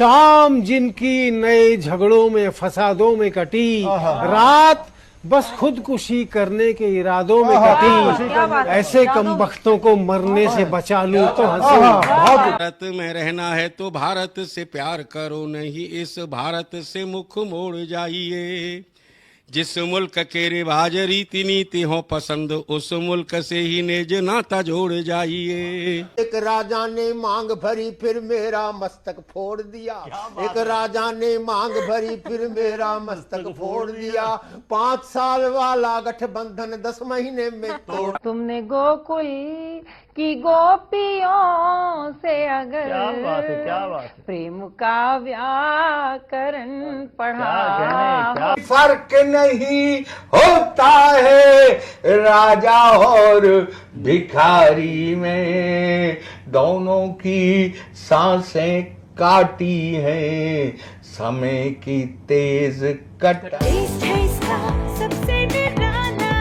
शाम जिनकी नए झगड़ों में फसादों में कटी, रात बस खुदकुशी करने के इरादों में कटी, ऐसे कमबख्तों को मरने से बचा लूं तो हंसी। भारत में रहना है तो भारत से प्यार करो, नहीं इस भारत से मुख मोड़ जाइए। जिस मुल्क के रिवाज रीति नीति हो पसंद, उस मुल्क से ही नेज नाता जोड़ जाइए। एक राजा ने मांग भरी फिर मेरा मस्तक फोड़ दिया, एक राजा ने मांग भरी फिर मेरा मस्तक फोड़ दिया। 5 साल वाला गठबंधन 10 महीने में तोड़। तुमने गोकुल की गोपियों से अगर क्या बात है। प्रेम का व्याकरण पढ़ा, फर्क नहीं होता है राजा और भिखारी में, दोनों की सांसें काटी हैं समय की तेज कटाई। सबसे निराला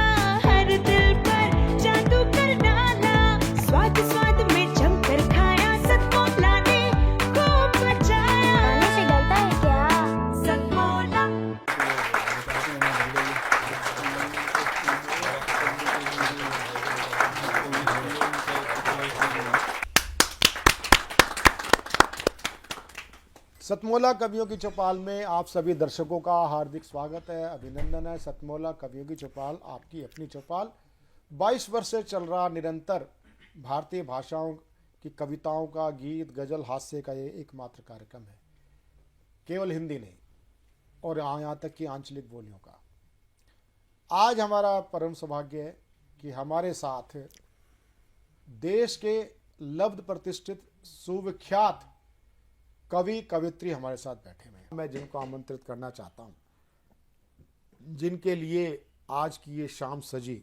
हर दिल पर जादू कर डाला, स्वाद स्वाद में जमकर खाया, सतमोला ने खूब बचाया। खाने से डरता है क्या? सतमोला। सतमोला कवियों की चौपाल में आप सभी दर्शकों का हार्दिक स्वागत है, अभिनंदन है। सतमोला कवियों की चौपाल आपकी अपनी चौपाल 22 वर्ष से चल रहा निरंतर भारतीय भाषाओं की कविताओं का, गीत गजल हास्य का ये एकमात्र कार्यक्रम है, केवल हिंदी नहीं और यहाँ तक कि आंचलिक बोलियों का। आज हमारा परम सौभाग्य है कि हमारे साथ देश के लब्ध प्रतिष्ठित सुविख्यात कवि कवित्री हमारे साथ बैठे हुए हैं। मैं जिनको आमंत्रित करना चाहता हूं, जिनके लिए आज की ये शाम सजी,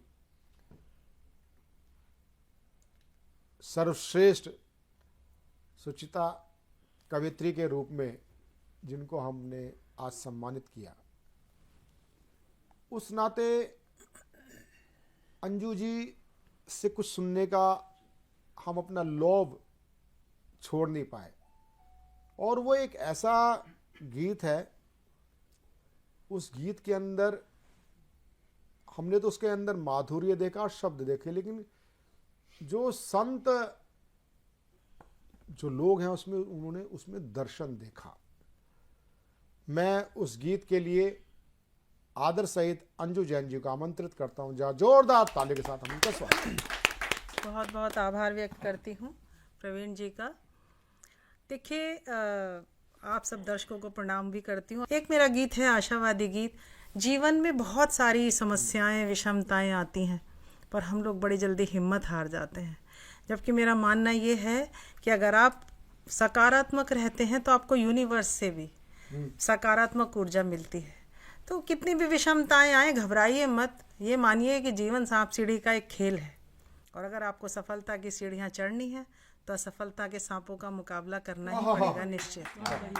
सर्वश्रेष्ठ सुचिता कवित्री के रूप में जिनको हमने आज सम्मानित किया, उस नाते अंजू जी से कुछ सुनने का हम अपना लोभ छोड़ नहीं पाए। और वो एक ऐसा गीत है, उस गीत के अंदर हमने तो उसके अंदर माधुर्य देखा, शब्द देखे, लेकिन जो संत जो लोग हैं उसमें उन्होंने उसमें दर्शन देखा। मैं उस गीत के लिए आदर सहित अंजू जैन जी को आमंत्रित करता हूं। जहाँ जोरदार ताली के साथ हम उनका स्वागत। बहुत बहुत आभार व्यक्त करती हूँ प्रवीण जी का। देखिए, आप सब दर्शकों को प्रणाम भी करती हूँ। एक मेरा गीत है आशावादी गीत। जीवन में बहुत सारी समस्याएं, विषमताएं आती हैं, पर हम लोग बड़ी जल्दी हिम्मत हार जाते हैं। जबकि मेरा मानना ये है कि अगर आप सकारात्मक रहते हैं तो आपको यूनिवर्स से भी सकारात्मक ऊर्जा मिलती है। तो कितनी भी विषमताएं आए, घबराइए मत। ये मानिए कि जीवन सांप सीढ़ी का एक खेल है, और अगर आपको सफलता की सीढ़ियाँ चढ़नी है तो असफलता के सांपों का मुकाबला करना ही पड़ेगा निश्चित।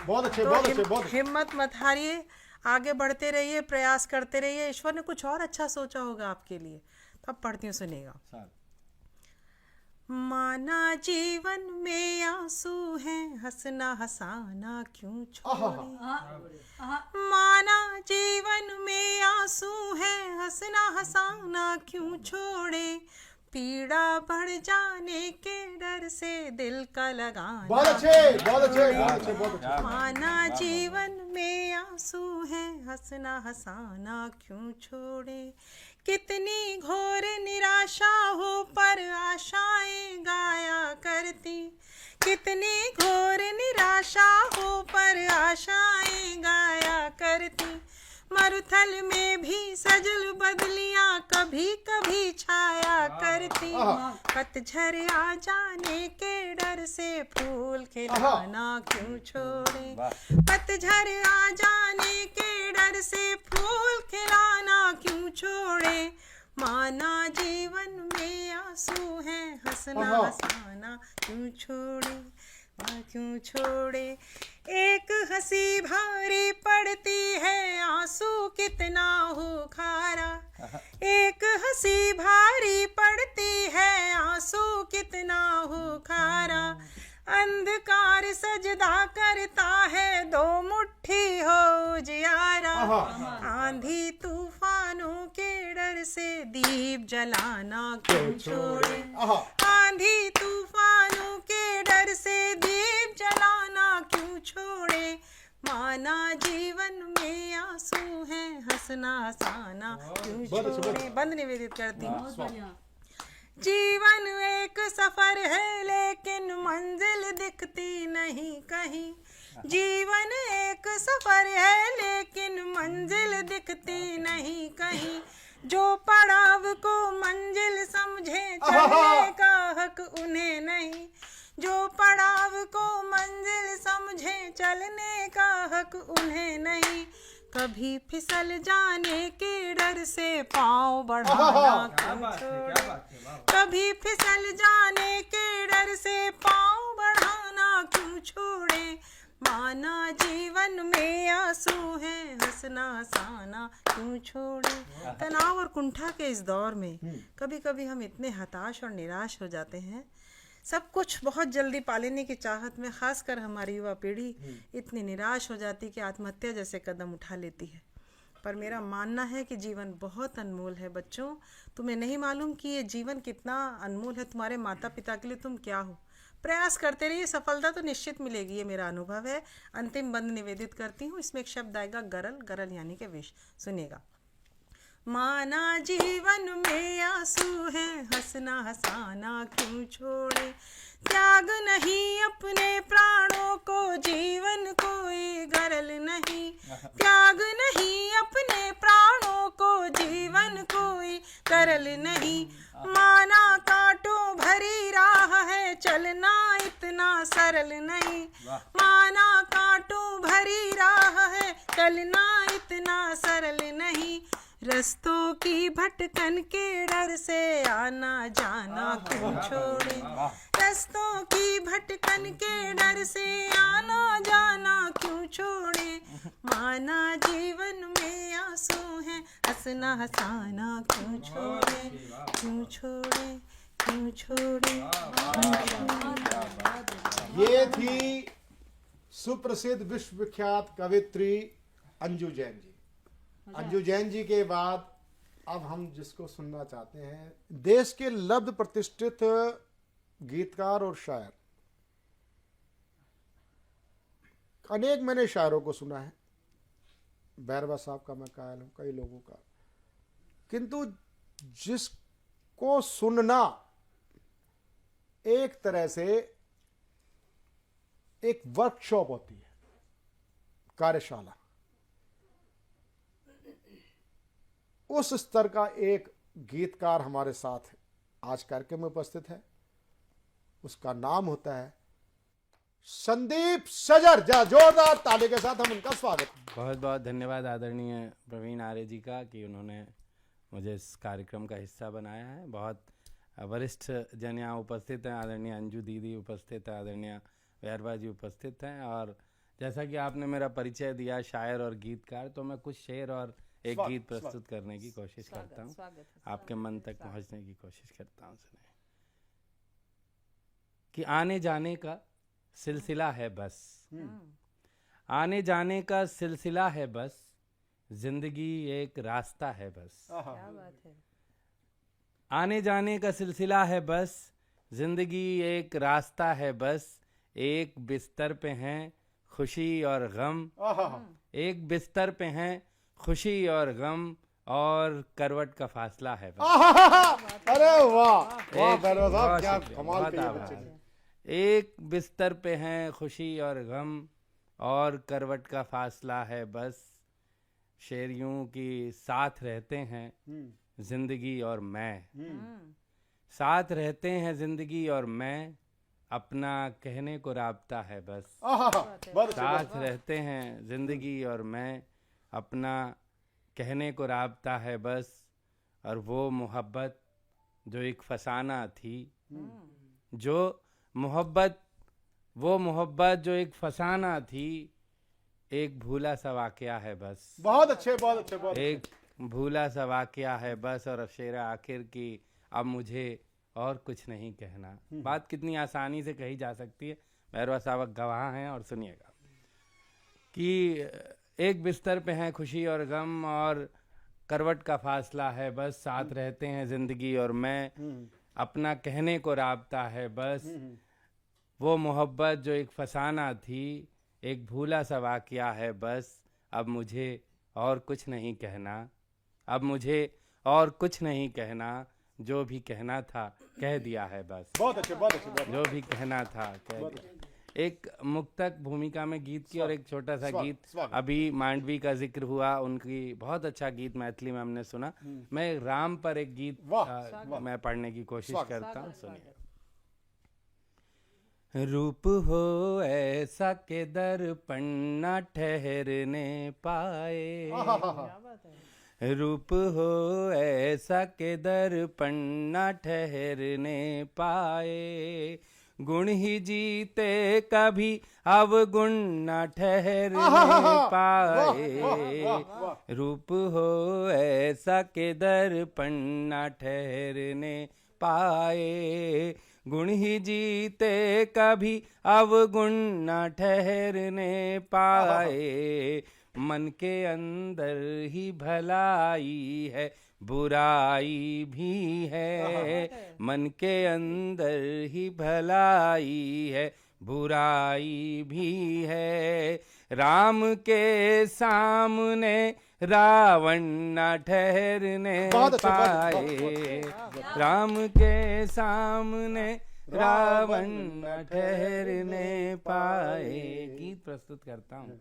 बहुत अच्छे, तो बहुत अच्छे, बहुत अच्छे। हिम्मत मत हारिए, आगे बढ़ते रहिए, प्रयास करते रहिए। ईश्वर ने कुछ और अच्छा सोचा होगा आपके लिए। तो अब पढ़ती हूँ, सुनिएगा। माना जीवन में आंसू हैं, हंसना हंसाना क्यों छोड़े। माना जीवन में आंसू हैं, हंसना हंसाना क्यों छोड़े। पीड़ा बढ़ जाने के डर से दिल का लगाना। बहुत अच्छे, बहुत अच्छे, बहुत अच्छे, बहुत अच्छे। माना जीवन में आंसू हैं, हंसना हंसाना क्यों छोड़े। कितनी घोर निराशा हो पर आशाएं गाया करती। कितनी घोर निराशा हो पर आशाएं गाया करती। मरुथल में भी सजल बदलियां कभी कभी छाया करती। पतझड़ आ जाने के डर से फूल खिलाना क्यों छोड़े। पतझड़ आ जाने के डर से फूल खिलाना क्यों छोड़े। माना जीवन में आंसू हैं, हंसना हंसाना क्यों छोड़े। क्यों छोड़े। एक हंसी भारी पड़ती है, आंसू कितना हो खारा। एक हंसी भारी पड़ती है, आंसू कितना हो खारा। अंधकार सजदा करता है, आंधी तूफानों के डर से दीप जलाना क्यों छोड़े, आंधी तूफानों के डर से दीप जलाना क्यों छोड़े, माना जीवन में आंसू है हंसना हंसाना क्यों छोड़े। बंद निवेदित करती हूँ। जीवन एक सफर है लेकिन मंजिल दिखती नहीं कहीं, जीवन एक सफर है लेकिन मंजिल दिखती नहीं कहीं, जो पड़ाव को मंजिल समझे चलने का हक उन्हें नहीं, जो पड़ाव को मंजिल समझे चलने का हक उन्हें नहीं, कभी फिसल जाने के डर से पाँव बढ़ाना क्यों छोड़े, कभी फिसल जाने के डर से पाँव बढ़ाना क्यों छोड़े, माना जीवन में आंसू है हंसना हंसाना क्यों छोड़े। तनाव और कुंठा के इस दौर में कभी कभी हम इतने हताश और निराश हो जाते हैं, सब कुछ बहुत जल्दी पा लेने की चाहत में खासकर हमारी युवा पीढ़ी इतनी निराश हो जाती कि आत्महत्या जैसे कदम उठा लेती है। पर मेरा मानना है कि जीवन बहुत अनमोल है बच्चों, तुम्हें नहीं मालूम कि ये जीवन कितना अनमोल है। तुम्हारे माता पिता के लिए तुम क्या हो, प्रयास करते रहिए, सफलता तो निश्चित मिलेगी, ये मेरा अनुभव है। अंतिम बंद निवेदित करती हूँ, इसमें एक शब्द आएगा गरल, गरल यानी कि विष। सुनिएगा। माना जीवन में आंसू है हंसना हंसाना क्यों छोड़े, त्याग नहीं अपने प्राणों को जीवन कोई गरल नहीं, त्याग नहीं अपने प्राणों को जीवन कोई गरल नहीं, माना कांटों भरी राह है चलना इतना सरल नहीं, माना कांटों भरी राह है चलना इतना सरल नहीं, रस्तों की भटकन के डर से आना जाना क्यों छोड़े, रस्तों की भटकन के डर से आना जाना क्यों छोड़े, माना जीवन में आंसू है हंसना हंसाना क्यों छोड़े, क्यों छोड़े, क्यों छोड़े, क्यों छोड़े। ये थी सुप्रसिद्ध विश्वविख्यात कवित्री अंजू जैन जी। अंजू जैन जी के बाद अब हम जिसको सुनना चाहते हैं, देश के लब्ध प्रतिष्ठित गीतकार और शायर, अनेक मैंने शायरों को सुना है, बैरवा साहब का मैं कायल हूं, कई लोगों का, किंतु जिसको सुनना एक तरह से एक वर्कशॉप होती है, कार्यशाला, उस स्तर का एक गीतकार हमारे साथ आज कार्यक्रम में उपस्थित है। उसका नाम होता है संदीप सजर। जोरदार ताली के साथ हम उनका स्वागत। बहुत बहुत धन्यवाद आदरणीय प्रवीण आर्य जी का कि उन्होंने मुझे इस कार्यक्रम का हिस्सा बनाया है। बहुत वरिष्ठ जन यहाँ उपस्थित हैं, आदरणीय अंजू दीदी उपस्थित है, आदरणीय बैरवा जी उपस्थित हैं, और जैसा कि आपने मेरा परिचय दिया शायर और गीतकार, तो मैं कुछ शेर और एक गीत प्रस्तुत करने की कोशिश करता हूँ, आपके मन तक पहुँचने की कोशिश करता हूँ। सुने कि आने जाने का सिलसिला है बस, आने जाने का सिलसिला है बस, जिंदगी एक रास्ता है बस, क्या बात है। आने जाने का सिलसिला है बस, जिंदगी एक रास्ता है बस, एक बिस्तर पे हैं खुशी और गम, एक बिस्तर पे हैं खुशी और गम, और करवट का फासला है बस। अरे वाह वाह बैरवा साहब, क्या कमाल के बच्चे हैं। एक बिस्तर पे हैं खुशी और गम, और करवट का फासला है बस, शेर यूं की साथ रहते हैं जिंदगी और मैं, साथ रहते हैं जिंदगी और मैं, अपना कहने को राब्ता है बस, साथ रहते हैं जिंदगी और मैं, अपना कहने को राब्ता है बस, और वो मोहब्बत जो एक फसाना थी, जो मोहब्बत, वो मोहब्बत जो एक फसाना थी, एक भूला सा वाकया है बस। बहुत अच्छे, बहुत अच्छे, बहुत एक भूला सा वाकया है बस, और शेर आखिर की अब मुझे और कुछ नहीं कहना। बात कितनी आसानी से कही जा सकती है, बैरवा साहब गवाह हैं। और सुनिएगा कि एक बिस्तर पे हैं खुशी और गम, और करवट का फासला है बस, साथ रहते हैं जिंदगी और मैं, अपना कहने को राबता है बस, वो मोहब्बत जो एक फसाना थी, एक भूला सा वाकया है बस, अब मुझे और कुछ नहीं कहना, अब मुझे और कुछ नहीं कहना, जो भी कहना था कह दिया है बस। बहुत अच्छे, बहुत अच्छे, बहुत जो भी कहना था कह दिया। एक मुक्तक भूमिका में गीत की और एक छोटा सा गीत अभी मांडवी का जिक्र हुआ, उनकी बहुत अच्छा गीत मैथिली में हमने सुना। मैं राम पर एक गीत मैं पढ़ने की कोशिश करता हूँ, सुनिए। रूप हो ऐसा के दर्पण न ठहरने पाए, रूप हो ऐसा के दर्पण न ठहरने पाए, गुण ही जीते कभी अवगुण न ठहरने पाए, रूप हो ऐसा के दर्पण न ठहरने पाए, गुण ही जीते कभी अवगुण न ठहरने पाए, मन के अंदर ही भलाई है बुराई भी है, मन के अंदर ही भलाई है बुराई भी है, राम के सामने रावण न ठहरने पाए, राम के सामने रावण न ठहरने पाए। गीत प्रस्तुत करता हूँ।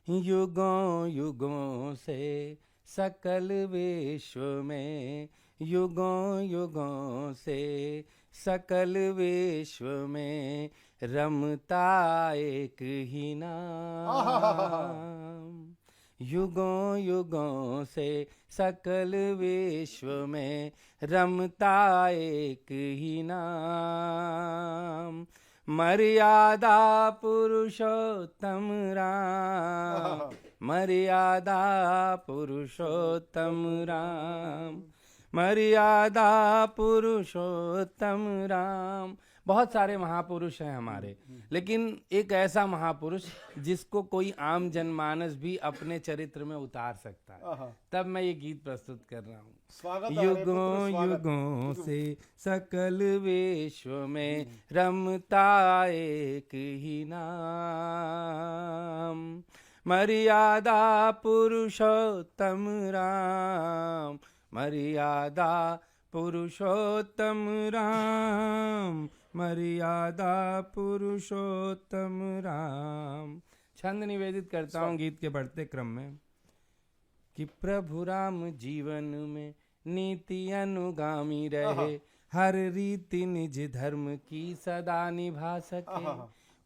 युगों युगों से सकल विश्व में, युगों युगों से सकल विश्व में, रमता एक ही नाम, युगों युगों से सकल विश्व में, रमता एक ही नाम, मर्यादा पुरुषोत्तम राम, मर्यादा पुरुषोत्तम राम, मर्यादा पुरुषोत्तम राम। बहुत सारे महापुरुष हैं हमारे, लेकिन एक ऐसा महापुरुष जिसको कोई आम जनमानस भी अपने चरित्र में उतार सकता है, तब मैं ये गीत प्रस्तुत कर रहा हूँ। युगों युगों से सकल विश्व में, रमता एक ही नाम, मर्यादा पुरुषोत्तम राम, मर्यादा पुरुषोत्तम राम, मर्यादा पुरुषोत्तम राम। छंद निवेदित करता हूँ गीत के बढ़ते क्रम में कि प्रभु राम जीवन में नीति अनुगामी रहे, हर रीति निज धर्म की सदा निभा सके,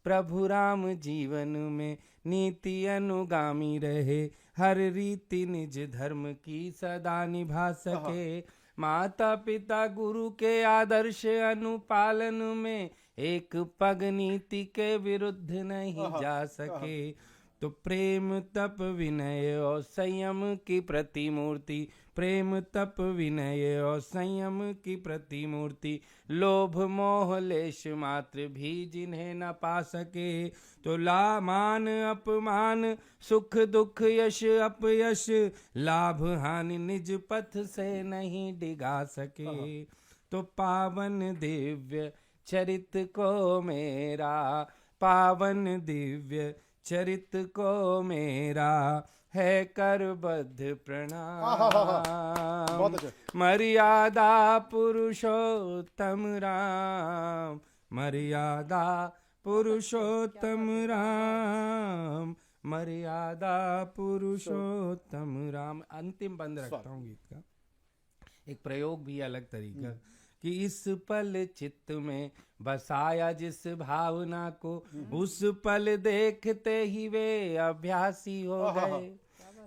प्रभु राम जीवन में नीति अनुगामी रहे, हर रीति निज धर्म की सदा निभा सके, माता पिता गुरु के आदर्श अनुपालन में, एक पग नीति के विरुद्ध नहीं जा सके, तो प्रेम तप विनय और संयम की प्रतिमूर्ति, प्रेम तप विनय और संयम की प्रतिमूर्ति, लोभ मोह लेश मात्र भी जिन्हें न पा सके, तो ला मान अपमान सुख दुख यश अपयश, लाभ हानि निज पथ से नहीं डिगा सके, तो पावन दिव्य चरित को मेरा, पावन दिव्य चरित को मेरा है करबद्ध प्रणाम, मर्यादा पुरुषोत्तम राम, मर्यादा पुरुषोत्तम राम, मर्यादा पुरुषोत्तम राम। अंतिम बंद रखता हूँ गीत का। एक प्रयोग भी अलग तरीका कि इस पल चित्त में बसाया जिस भावना को, उस पल देखते ही वे अभ्यासी हो गए,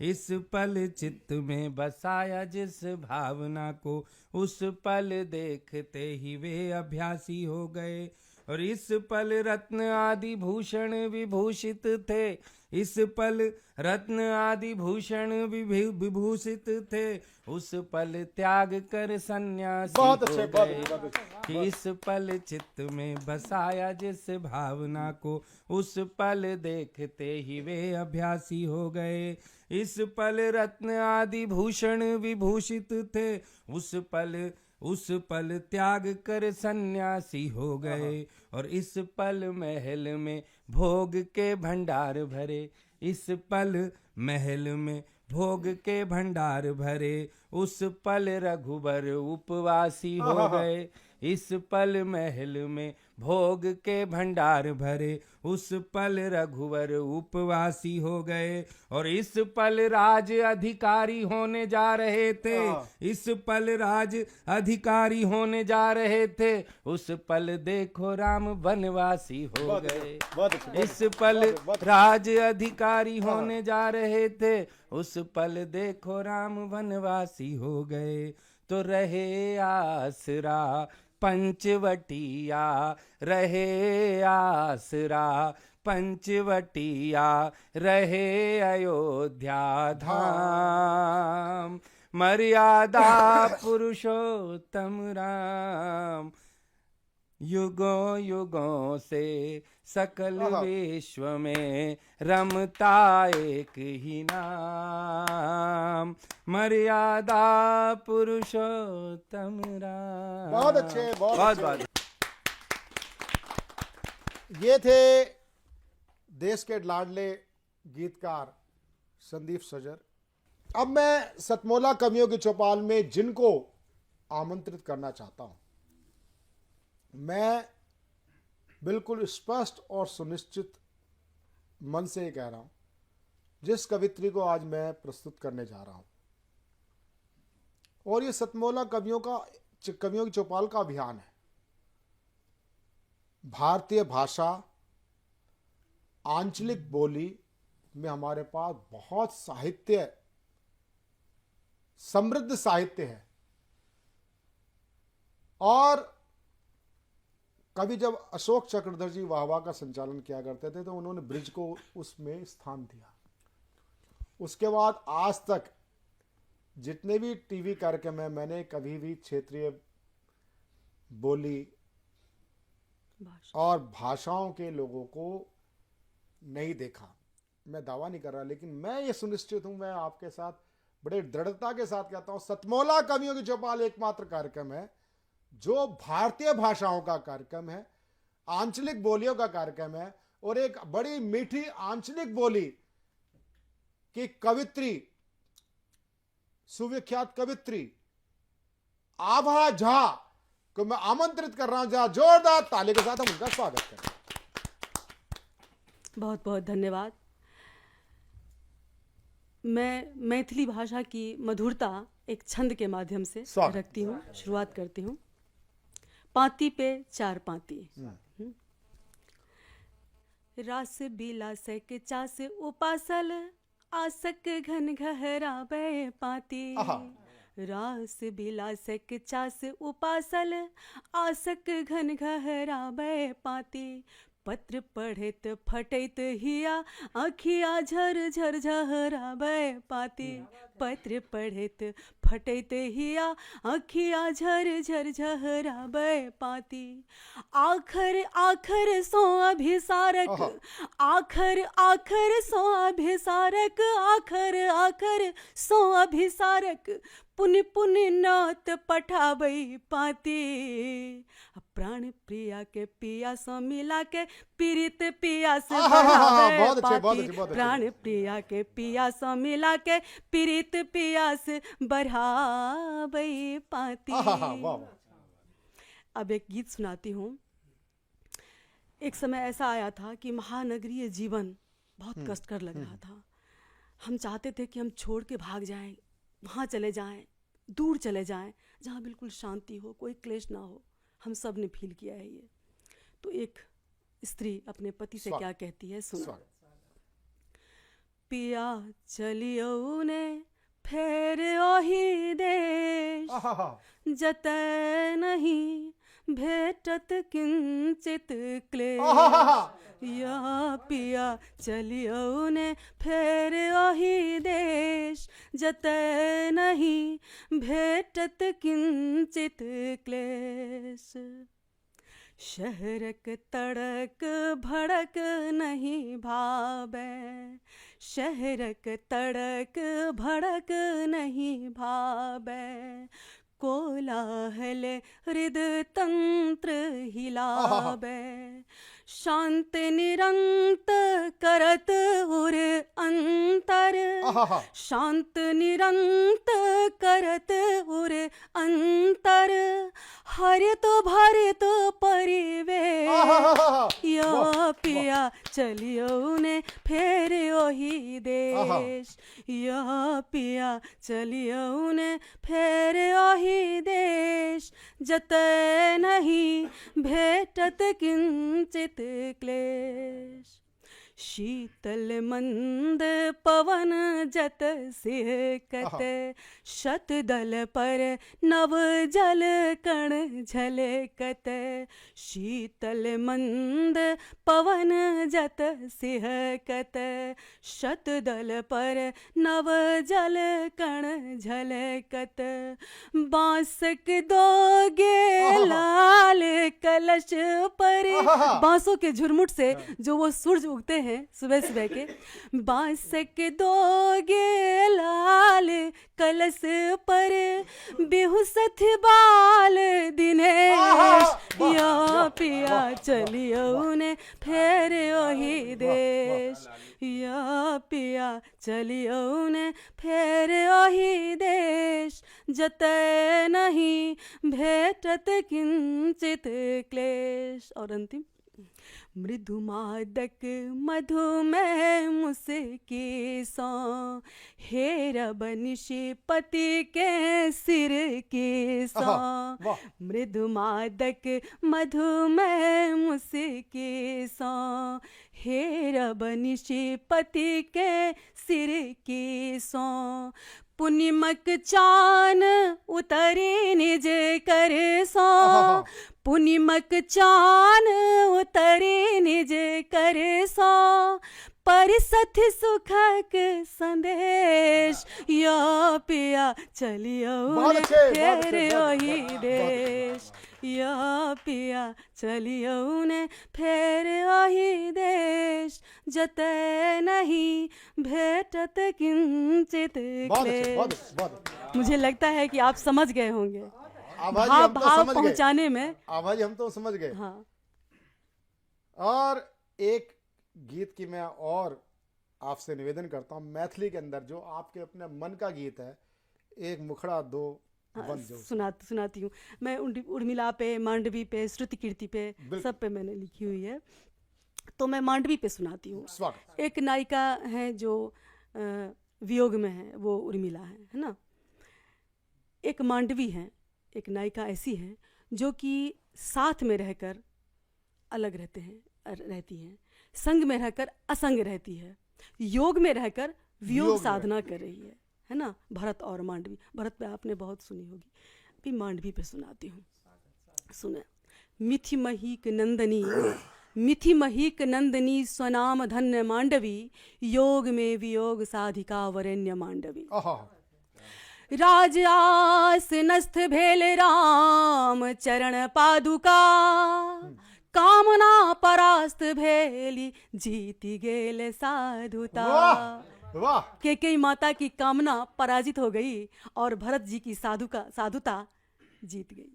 इस पल चित्त में बसाया जिस भावना को, उस पल देखते ही वे अभ्यासी हो गए, और इस पल रत्न आदि भूषण विभूषित थे, इस पल रत्न आदि भूषण विभूषित थे, उस पल त्याग कर सन्यासी हो बहुत अच्छे, बहुत गए। अच्छे, बहुत अच्छे। कि इस पल चित्त में बसाया जिस भावना को, उस पल देखते ही वे अभ्यासी हो गए। इस पल रत्न आदि भूषण विभूषित थे, उस पल त्याग कर सन्यासी हो गए। और इस पल महल में भोग के भंडार भरे, इस पल महल में भोग के भंडार भरे, उस पल रघुबर उपवासी हो गए। इस पल महल में भोग के भंडार भरे, उस पल रघुवर उपवासी हो गए। और इस पल राज अधिकारी होने जा रहे थे, इस पल राज अधिकारी होने जा रहे थे, उस पल देखो राम वनवासी हो गए। इस पल राज अधिकारी होने जा रहे थे, उस पल देखो राम वनवासी हो गए। तो रहे आसरा पंचवटिया, रहे आसरा पंचवटिया, रहे अयोध्या धाम, मर्यादा पुरुषोत्तम राम। युगों युगों से सकल विश्व में रमता एक ही नाम, मर्यादा पुरुषोत्तम राम। बहुत अच्छे, बहुत बहुत ये थे देश के लाडले गीतकार संदीप सजर। अब मैं सतमोला कवियों की चौपाल में जिनको आमंत्रित करना चाहता हूं, मैं बिल्कुल स्पष्ट और सुनिश्चित मन से ये कह रहा हूं, जिस कवित्री को आज मैं प्रस्तुत करने जा रहा हूं, और ये सतमोला कवियों की चौपाल का अभियान है। भारतीय भाषा, आंचलिक बोली में हमारे पास बहुत साहित्य, समृद्ध साहित्य है। और कभी जब अशोक चक्रधर जी वाहवा का संचालन किया करते थे तो उन्होंने ब्रिज को उसमें स्थान दिया। उसके बाद आज तक जितने भी टीवी कार्यक्रम है, मैंने कभी भी क्षेत्रीय बोली और भाषाओं के लोगों को नहीं देखा। मैं दावा नहीं कर रहा, लेकिन मैं ये सुनिश्चित हूं, मैं आपके साथ बड़े दृढ़ता के साथ कहता हूं, सतमोला कवियों की चौपाल एकमात्र कार्यक्रम है जो भारतीय भाषाओं का कार्यक्रम है, आंचलिक बोलियों का कार्यक्रम है। और एक बड़ी मीठी आंचलिक बोली की कवित्री, सुविख्यात कवित्री आभा झा को मैं आमंत्रित कर रहा हूं। जहां जोरदार ताली के साथ हम उनका स्वागत करें। बहुत बहुत धन्यवाद। मैं मैथिली भाषा की मधुरता एक छंद के माध्यम से रखती हूँ, शुरुआत करती हूँ। पाती पे चार पाती, रास बिलासक चास उपासल, आसक घन घहरावे पाती। रास बिलासक चास उपासल, आसक घन घहरावे पाती। पत्र पढ़त फटैत हिया, आँखिया झर झर झहरावे पाती। पत्र पढ़त फटैत हिया, आँखिया झर झर झहरावे पाती। आखर आखर सो अभिसारक, आखर आखर सो अभिसारक, आखर आखर सो अभिसारक, पुन पुन नात पठावई पाती। प्राण प्रिया के पिया सो मिला के, पीड़ित पिया से बढ़ावे पाती। प्राण प्रिया के पिया सो मिला के, पीड़ित पिया से बढ़ावे पाती। अब एक गीत सुनाती हूँ। एक समय ऐसा आया था कि महानगरीय जीवन बहुत कष्टकर लग रहा था। हम चाहते थे कि हम छोड़ के भाग जाएं, वहाँ चले जाएं, दूर चले जाएं, जहाँ बिल्कुल शांति हो, कोई क्लेश ना हो। हम सब ने फील किया है ये। तो एक स्त्री अपने पति से क्या कहती है, सुनो। पिया चलियो ने फेर ओही देश, जतै नहीं भेटत किंचित क्लेश या पिया चलियो ने फेर ओही देश जतय नहीं भेटत किंचित क्लेश शहरक तड़क भड़क नहीं भावे शहरक तड़क भड़क नहीं भावे कोलाहल हृदय तंत्र हिलावे शांत निरंत करत उर अंतर शांत निरंत करत उर अंतर हरित भरित परिवेश या पिया चलियो ने फेर ओही देश या पिया चलियो ने फेर ओही देश जतय नहीं भेटत किंचित क्लेश शीतल मंद पवन जत सिहकत शतदल पर नव जल कण झलकत शीतल मंद पवन जत सिहकत शतदल पर नव जल कण झलकत बांसक दोगे लाल कलश पर बांसों के झुरमुट से जो वो सूरज उगते हैं सुबह सुबह के बांस के दोगे लाल कलश पर बेहुसथ बाल दिनेश या पिया चलियो ने फेर ओही देश या पिया चलियो ने फेर ओही देश जतय नहीं भेटत किंचित क्लेश। और अंतिम मृदु मादक मधुमेह मुस्की सो हेरब निशिपति के सिर की सो मृदु मादक मधुमेह मुस्की सो हेरब निशिपति के सिर की सो पुनिमक चान उतरी निज कर सो पुनिमक चान उतरी निज कर सो परिसथ सुखक संदेश या पिया चलियो ने फेर ओही देश या पिया चलियो ने फेर ओही देश जतय नहीं भेटत किंचित क्लेश। मुझे लगता है कि आप समझ गए होंगे भाव पहुंचाने में। आवाज हम तो समझ गए। हाँ। और एक गीत की मैं और आपसे निवेदन करता हूँ मैथिली के अंदर जो आपके अपने मन का गीत है एक मुखड़ा दो सुनाती हूँ मैं। उर्मिला पे मांडवी पे श्रुति कीर्ति पे सब पे मैंने लिखी हुई है तो मैं मांडवी पे सुनाती हूँ। एक नायिका है जो वियोग में है वो उर्मिला है ना। एक मांडवी है एक नायिका ऐसी है जो कि साथ में रहकर अलग रहती हैं संग में रहकर असंग रहती है योग में रहकर वियोग साधना कर रही है ना। भरत और मांडवी भरत पे आपने बहुत सुनी होगी अभी मांडवी पे सुनाती हूँ सुने। मिथि महीक नंदनी स्वनाम धन्य मांडवी योग में वियोग साधिका वरेण्य मांडवी राज आस नस्थ भेल राम चरण पादुका कामना परास्त भेली जीती गेल साधुता। केकई माता की कामना पराजित हो गई और भरत जी की साधुता जीत गई।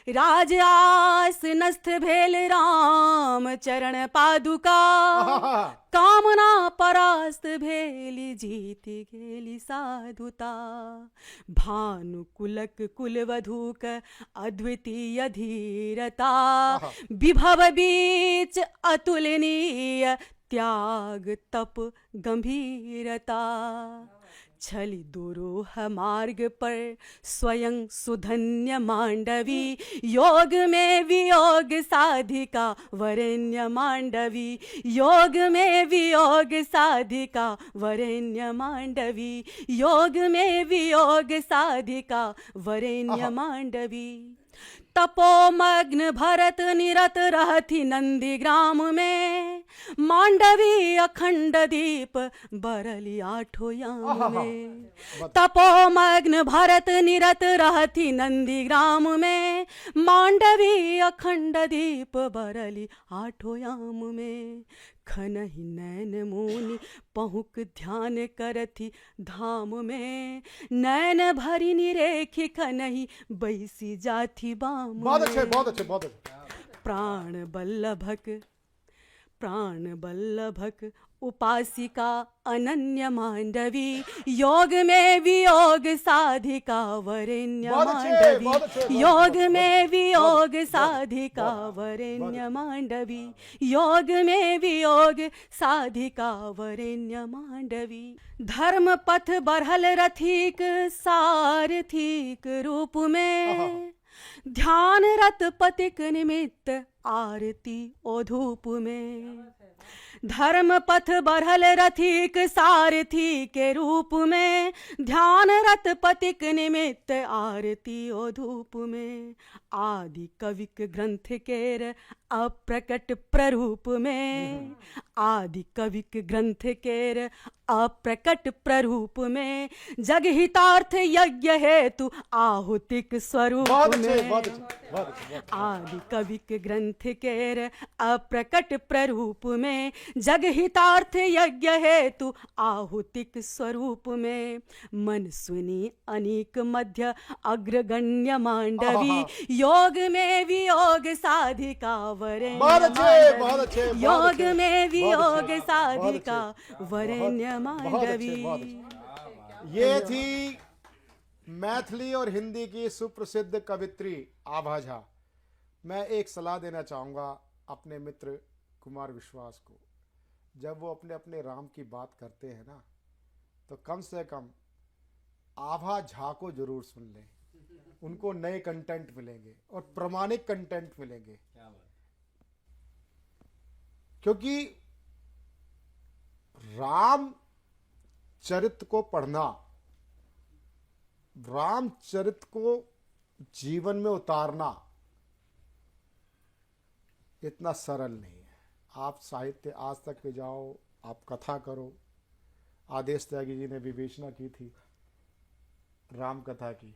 राज आस नस्थ भेल राम चरण पादुका कामना परास्त भेली जीति गेली साधुता। भानु कुलक कुलवधूक अद्वितीय धीरता विभव बीच अतुलनीय त्याग तप गंभीरता। छली दुरूह मार्ग पर स्वयं सुधन्य मांडवी योग में वियोग साधिका वरेण्य मांडवी योग में वियोग साधिका वरेण्य मांडवी योग में वियोग साधिका वरेण्य मांडवी। तपोमग्न भरत निरत रहती नंदीग्राम में, मांडवी अखंड दीप बरली आठों याम में। तपोमग्न भरत निरत रहती नंदीग्राम में, मांडवी अखंड दीप बरली आठों याम में। खनहि नैन मुनि पहुँक ध्यान करथि धाम में, नैन भरी निरेखि खनहि बैसी जाथि बाम में। बहुत अच्छे, बहुत अच्छे, बहुत अच्छे। प्राण बल्लभक उपासिका अनन्य मांडवी, योग में वियोग साधिका वरेण्य मांडवी। योग में वियोग साधिका वरेण्य मांडवी, योग में वियोग साधिका वरेण्य मांडवी। धर्म पथ बढ़ल रथिक सारथिक रूप में, ध्यान रत पथिक निमित्त आरती ओ धूप में। धर्म पथ बढ़ल रथिक सारथी के रूप में, ध्यान रत पथिक निमित्त आरती ओ धूप में। आदि कविक ग्रंथ केर अप्रकट प्ररूप में, आदि कविक ग्रंथ केर अप्रकट प्ररूप में। जग हितार्थ यज्ञ हेतु आहुतिक स्वरूप में। आदि कविक ग्रंथ केर अप्रकट प्ररूप में, जग हितार्थ यज्ञ हेतु आहुतिक स्वरूप में। मन सुनी अनेक मध्य अग्रगण्य मांडवी, योग में वियोग साधिका वरेण्य मांडवी। योग में वियोग साधिका वरेण्य मांडवी। ये थी मैथिली और हिंदी की सुप्रसिद्ध कवित्री आभा झा। मैं एक सलाह देना चाहूँगा अपने मित्र कुमार विश्वास को। जब वो अपने अपने राम की बात करते हैं ना, तो कम से कम आभा झा को जरूर सुन लें। उनको नए कंटेंट मिलेंगे और प्रामाणिक कंटेंट मिलेंगे। क्योंकि राम चरित्र को पढ़ना, रामचरित को जीवन में उतारना इतना सरल नहीं है। आप साहित्य आज तक पे जाओ, आप कथा करो। आदेश त्यागी जी ने विवेचना की थी राम कथा की,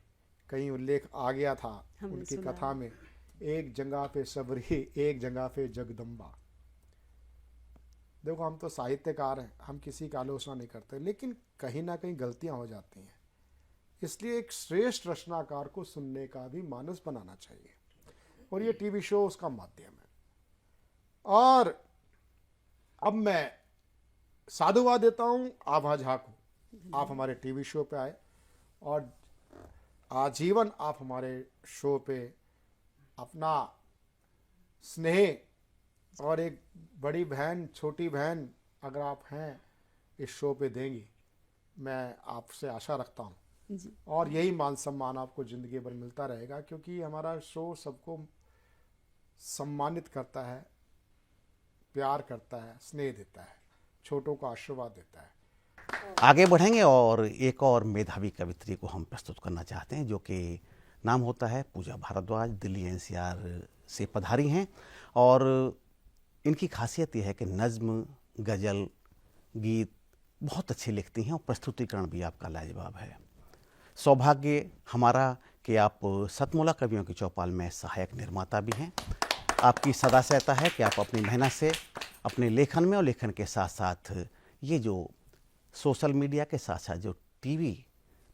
कहीं उल्लेख आ गया था उनकी कथा में, एक जगह पे सबरी एक जगह पे जगदम्बा। देखो, हम तो साहित्यकार हैं, हम किसी का आलोचना नहीं करते, लेकिन कहीं ना कहीं गलतियां हो जाती हैं। इसलिए एक श्रेष्ठ रचनाकार को सुनने का भी मानस बनाना चाहिए, और ये टीवी शो उसका माध्यम है। और अब मैं साधुवाद देता हूं आभा झा को। आप हमारे टीवी शो पे आए और आजीवन आप हमारे शो पे अपना स्नेह और एक बड़ी बहन, छोटी बहन अगर आप हैं इस शो पे देंगी, मैं आपसे आशा रखता हूँ। और यही मान सम्मान आपको ज़िंदगी भर मिलता रहेगा, क्योंकि हमारा शो सबको सम्मानित करता है, प्यार करता है, स्नेह देता है, छोटों को आशीर्वाद देता है। आगे बढ़ेंगे और एक और मेधावी कवित्री को हम प्रस्तुत करना चाहते हैं, जो कि नाम होता है पूजा भारद्वाज। दिल्ली एनसीआर से पधारी हैं और इनकी खासियत यह है कि नज्म, गज़ल, गीत बहुत अच्छे लिखती हैं और प्रस्तुतिकरण भी आपका लाजवाब है। सौभाग्य हमारा कि आप सतमोला कवियों की चौपाल में सहायक निर्माता भी हैं। आपकी सदाशयता है कि आप अपनी मेहनत से अपने लेखन में और लेखन के साथ साथ ये जो सोशल मीडिया के साथ साथ जो टीवी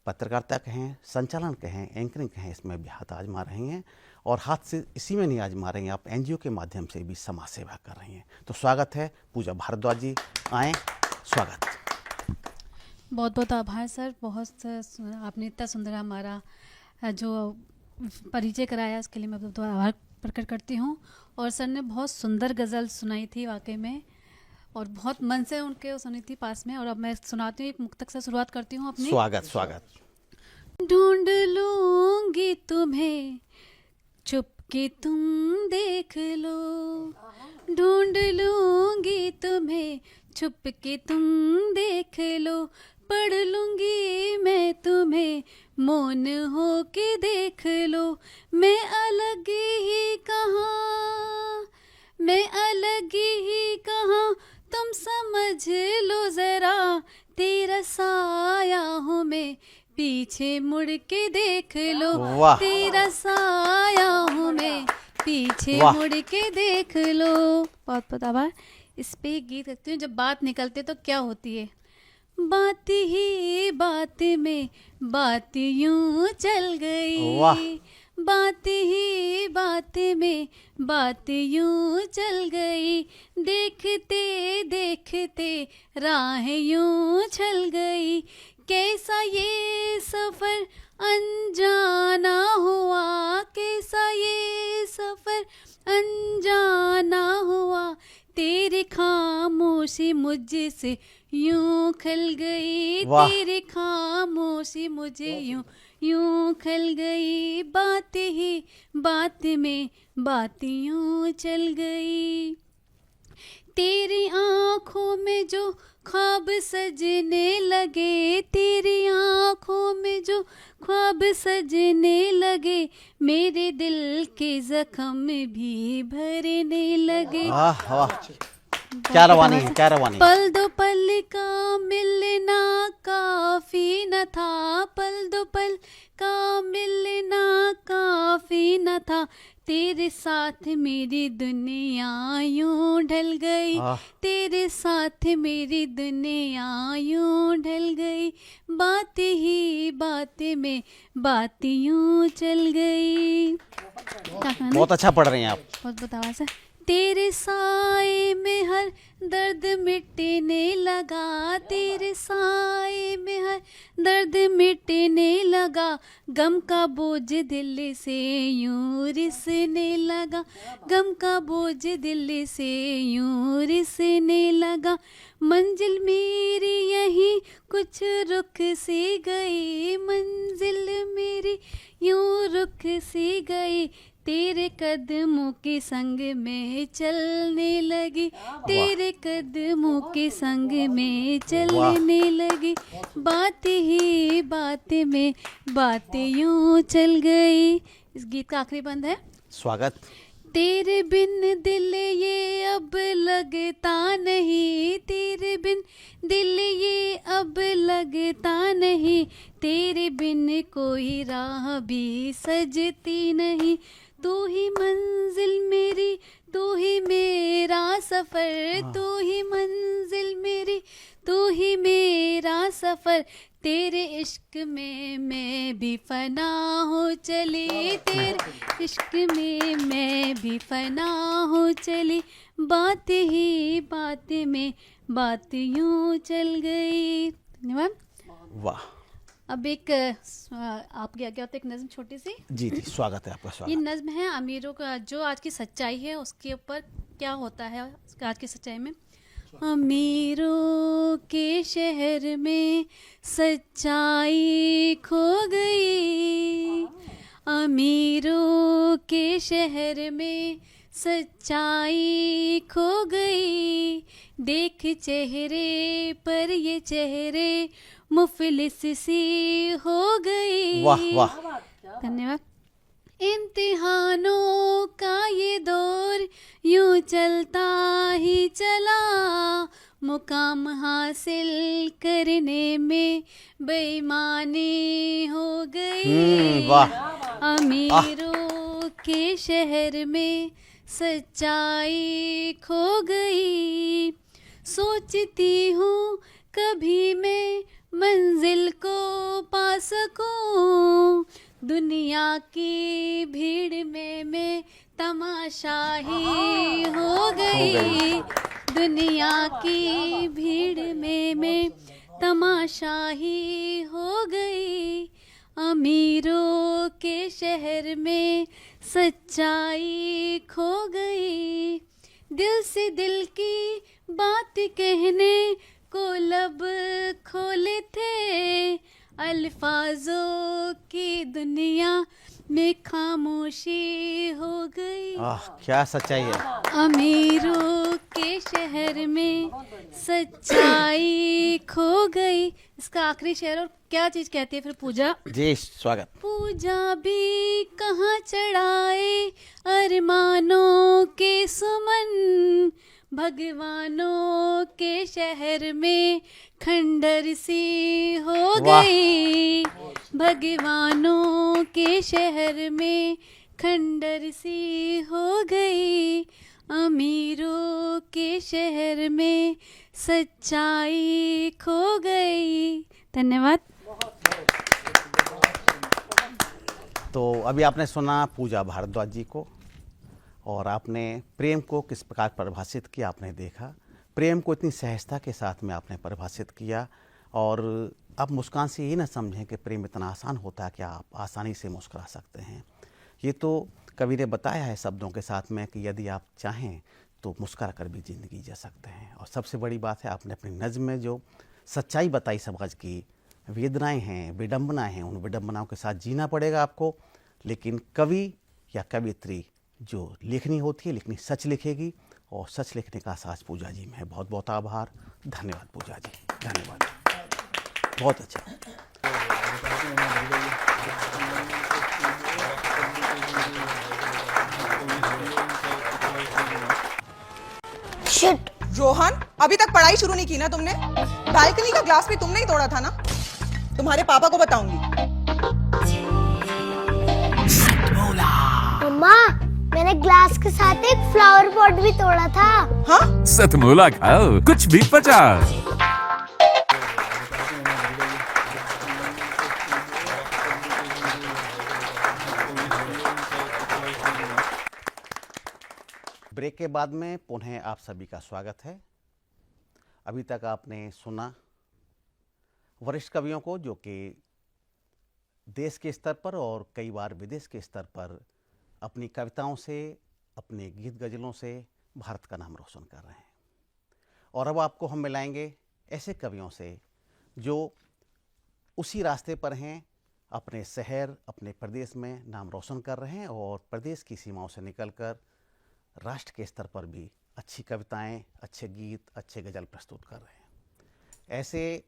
पत्रकारिता के हैं, संचालन के हैं, एंकरिंग के हैं, इसमें भी हाथ आजमा रही हैं। और हाथ से इसी में नहीं आजमा रही हैं, आप एनजीओ के माध्यम से भी समाज सेवा कर रही हैं। तो स्वागत है पूजा भारद्वाज जी, आएँ, स्वागत। बहुत बहुत आभार सर, बहुत आपने इतना सुंदर हमारा जो परिचय कराया, उसके लिए मैं बहुत आभार प्रकट करती हूँ। और सर ने बहुत सुंदर गज़ल सुनाई थी वाकई में, और बहुत मन से उनके सुनी थी पास में। और अब मैं सुनाती हूँ, एक मुक्तक से शुरुआत करती हूँ अपनी। स्वागत स्वागत। ढूंढ लूंगी तुम्हें चुपके तुम देख लो, ढूंढ लूंगी तुम्हें चुपके तुम देख लो, पढ़ लूंगी मैं तुम्हें, मौन हो के देख लो। मैं अलग ही कहाँ, मैं अलग ही कहाँ, तुम समझ लो जरा। तेरा साया हूँ मैं, पीछे मुड़ के देख लो। वाह। तेरा साया हूँ मैं, पीछे वाह। मुड़ के देख लो। बहुत बहुत आभार। इस पे एक गीत करती हूँ, जब बात निकलती है तो क्या होती है। बात ही बात में बात यूं चल गई, वाह। बात ही बात में बात यूं चल गई। देखते देखते राह यूं चल गई। कैसा ये सफर अनजाना हुआ, कैसा ये सफर अनजाना हुआ। तेरी खामोशी मुझसे यूं खल गई, वाह। तेरी खामोशी मुझे यूं खल गई। बात ही बात में बात यूं चल गई। तेरी आंखों में जो ख्वाब सजने लगे, तेरी आंखों में जो ख्वाब सजने लगे, मेरे दिल के जख्म भी भरने लगे। वाह वाह, क्या रवानी है, क्या रवानी। पल दो पल का मिलना काफी न था, पल दो पल का मिलना काफी न था। तेरे साथ मेरी दुनिया यूं ढल गई, तेरे साथ मेरी दुनिया यूं ढल गई। बात ही बात में बात यूं चल गई। बहुत अच्छा पढ़ रही हैं आप। बहुत बतावा सर। तेरे साए में हर दर्द मिटने लगा, तेरे साए में हर दर्द मिटने लगा। गम का बोझ दिल से यूं रिसने लगा, गम का बोझ दिल से यूं रिसने लगा। मंजिल मेरी यही कुछ रुक सी गई, मंजिल मेरी यूं रुक सी गई। तेरे कदमों के संग में चलने लगी, तेरे कदमों के संग में चलने लगी। बात ही बात में बात यूं चल गई। इस गीत का आखिरी बंद है। स्वागत। तेरे बिन दिल ये अब लगता नहीं, तेरे बिन दिल ये अब लगता नहीं। तेरे बिन कोई राह भी सजती नहीं। तू ही मंजिल मेरी, तू ही मेरा सफर, तू ही मंजिल मेरी, तू ही मेरा सफर। तेरे इश्क में मैं भी फना हो चली, तेरे इश्क में मैं भी फना हो चली। बात ही बात में बात यूं चल गई। धन्यवाद। वाह। अब एक आपकी आज्ञा होती है, एक नज्म छोटी सी। जी जी, स्वागत है आपका। ये स्वागत। नज्म है अमीरों का, जो आज की सच्चाई है उसके ऊपर क्या होता है आज की सच्चाई में। अमीरों के शहर में सच्चाई खो गई, अमीरों के शहर में सच्चाई खो गई। देख चेहरे पर ये चेहरे मुफलिस सी हो गई। वाह वाह। धन्यवाद। इम्तिहानों का ये दौर यूं चलता ही चला, मुकाम हासिल करने में बेईमानी हो गई। वाह। अमीरों के शहर में सच्चाई खो गई। सोचती हूँ कभी मैं मंजिल को पा सकूं, दुनिया की भीड़ में मैं तमाशा ही हो गई। दुनिया की भीड़ में मैं तमाशा ही हो गई। अमीरों के शहर में सच्चाई खो गई। दिल से दिल की बात कहने को लब खोले थे, अल्फाजों की दुनिया में खामोशी हो गई। क्या सच्चाई है। अमीरों के शहर में सच्चाई खो गई। इसका आखिरी शेर और क्या चीज कहती है फिर पूजा? जी स्वागत। पूजा भी कहाँ चढ़ाए अरमानों के सुमन, भगवानों के शहर में खंडर सी हो गई। भगवानों के शहर में खंडर सी हो गई। अमीरों के शहर में सच्चाई खो गई। धन्यवाद। तो अभी आपने सुना पूजा भारद्वाज जी को, और आपने प्रेम को किस प्रकार परिभाषित किया आपने देखा। प्रेम को इतनी सहजता के साथ में आपने परिभाषित किया, और आप मुस्कान से ये ना समझें कि प्रेम इतना आसान होता है कि आप आसानी से मुस्कुरा सकते हैं। ये तो कवि ने बताया है शब्दों के साथ में कि यदि आप चाहें तो मुस्कुरा कर भी ज़िंदगी जी सकते हैं। और सबसे बड़ी बात है, आपने अपनी नज़्म में जो सच्चाई बताई समाज की, वेदनाएं हैं, विडंबनाएं हैं, उन विडंबनाओं के साथ जीना पड़ेगा आपको। लेकिन कवि या कवियत्री जो लेखनी होती है, लेखनी सच लिखेगी, और सच लिखने का साज पूजा जी में है। बहुत बहुत आभार, धन्यवाद पूजा जी, धन्यवाद, बहुत अच्छा। शिट। रोहन, अभी तक पढ़ाई शुरू नहीं की ना तुमने? बालकनी का ग्लास भी तुमने ही तोड़ा था ना? तुम्हारे पापा को बताऊंगी। मम्मा, मैंने ग्लास के साथ एक फ्लावर पॉट भी तोड़ा था। हाँ? सतमोला खाओ, कुछ भी पचा। ब्रेक के बाद में पुनः आप सभी का स्वागत है। अभी तक आपने सुना वरिष्ठ कवियों को जो कि देश के स्तर पर और कई बार विदेश के स्तर पर अपनी कविताओं से, अपने गीत गज़लों से भारत का नाम रोशन कर रहे हैं। और अब आपको हम मिलाएंगे ऐसे कवियों से जो उसी रास्ते पर हैं, अपने शहर, अपने प्रदेश में नाम रोशन कर रहे हैं, और प्रदेश की सीमाओं से निकलकर राष्ट्र के स्तर पर भी अच्छी कविताएं, अच्छे गीत, अच्छे गज़ल प्रस्तुत कर रहे हैं। ऐसे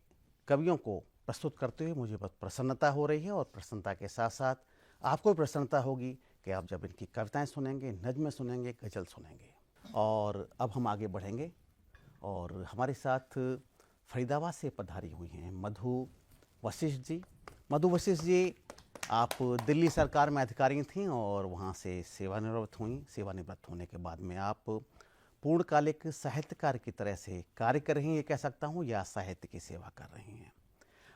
कवियों को प्रस्तुत करते हुए मुझे बहुत प्रसन्नता हो रही है, और प्रसन्नता के साथ साथ आपको प्रसन्नता होगी कि आप जब इनकी कविताएं सुनेंगे, नज़्में सुनेंगे, गज़ल सुनेंगे। और अब हम आगे बढ़ेंगे, और हमारे साथ फरीदाबाद से पधारी हुई हैं मधु वशिष्ठ जी। मधु वशिष्ठ जी, आप दिल्ली सरकार में अधिकारी थीं और वहाँ से सेवानिवृत्त हुई। सेवानिवृत्त होने के बाद में आप पूर्णकालिक साहित्यकार की तरह से कार्य कर रही हैं, ये कह सकता हूँ, या साहित्य की सेवा कर रही हैं।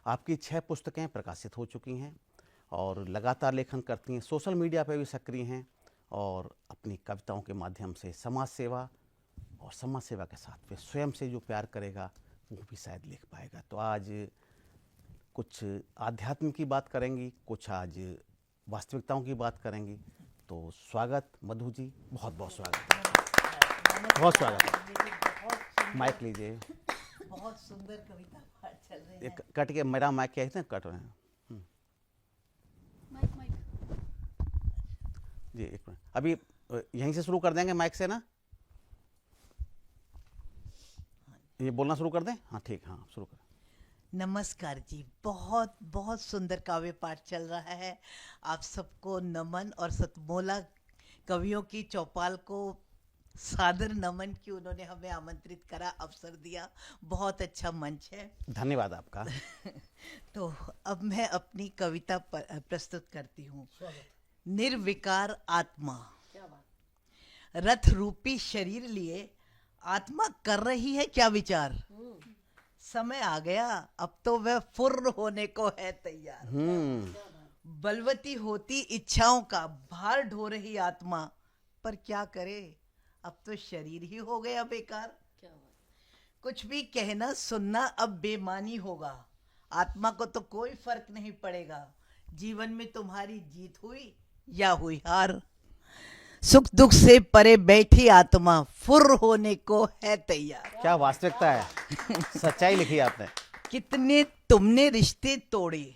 आपकी 6 पुस्तकें प्रकाशित हो चुकी हैं और लगातार लेखन करती हैं, सोशल मीडिया पर भी सक्रिय हैं, और अपनी कविताओं के माध्यम से समाज सेवा, और समाज सेवा के साथ फिर स्वयं से जो प्यार करेगा वो भी शायद लिख पाएगा। तो आज कुछ आध्यात्म की बात करेंगी, कुछ आज वास्तविकताओं की बात करेंगी। तो स्वागत मधु जी, बहुत बहुत स्वागत, बहुत स्वागत। माइक लीजिए। बहुत सुंदर कविता पाठ चल रही है। कट के मेरा माइक क्या है, कट रहे हैं जी। एक मिनट, अभी यहीं से शुरू कर देंगे माइक से ना, ये बोलना शुरू कर दें? हाँ ठीक, हाँ शुरू करें। नमस्कार जी, बहुत बहुत सुंदर काव्य पाठ चल रहा है। आप सबको नमन, और सतमोला कवियों की चौपाल को सादर नमन कि उन्होंने हमें आमंत्रित करा, अवसर दिया। बहुत अच्छा मंच है, धन्यवाद आपका। तो अब मैं अपनी कविता प्रस्तुत करती हूँ। निर्विकार आत्मा। रथ रूपी शरीर लिए आत्मा कर रही है क्या विचार? समय आ गया, अब तो वह फुर्र होने को है तैयार। बलवती होती इच्छाओं का भार ढो रही आत्मा, पर क्या करे, अब तो शरीर ही हो गया बेकार। कुछ भी कहना सुनना अब बेमानी होगा। आत्मा को तो कोई फर्क नहीं पड़ेगा, जीवन में तुम्हारी जीत हुई या हुई हार। सुख दुख से परे बैठी आत्मा फुर्र होने को है तैयार। क्या वास्तविकता है, सच्चाई लिखी आपने। कितने तुमने रिश्ते तोड़े,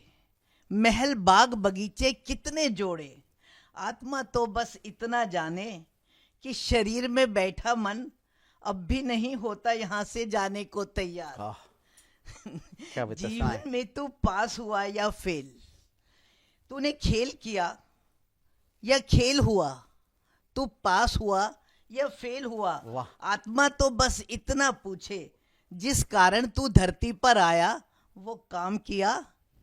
महल बाग बगीचे कितने जोड़े। आत्मा तो बस इतना जाने कि शरीर में बैठा मन अब भी नहीं होता यहाँ से जाने को तैयार। आह, क्या वितरताएं। जीवन में तू पास हुआ या फेल, तूने खेल किया या खेल हुआ, तू पास हुआ या फेल हुआ, आत्मा तो बस इतना पूछे, जिस कारण तू धरती पर आया वो काम किया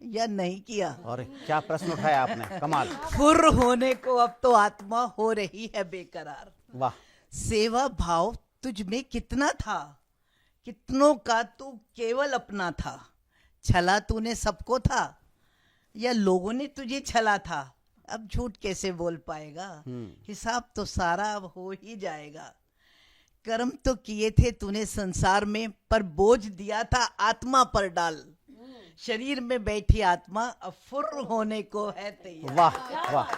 या नहीं किया। और क्या प्रश्न उठाया आपने, कमाल। फुर्र होने को अब तो आत्मा हो रही है बेकरार। वाह। सेवा भाव तुझ में कितना था, कितनों का तू केवल अपना था। छला तूने सबको था या लोगों ने तुझे छला था। अब झूठ कैसे बोल पाएगा, हिसाब तो सारा अब हो ही जाएगा। कर्म तो किए थे तूने संसार में, पर बोझ दिया था आत्मा पर डाल। शरीर में बैठी आत्मा अब फुर्र होने को है तैयार। वाह वाह।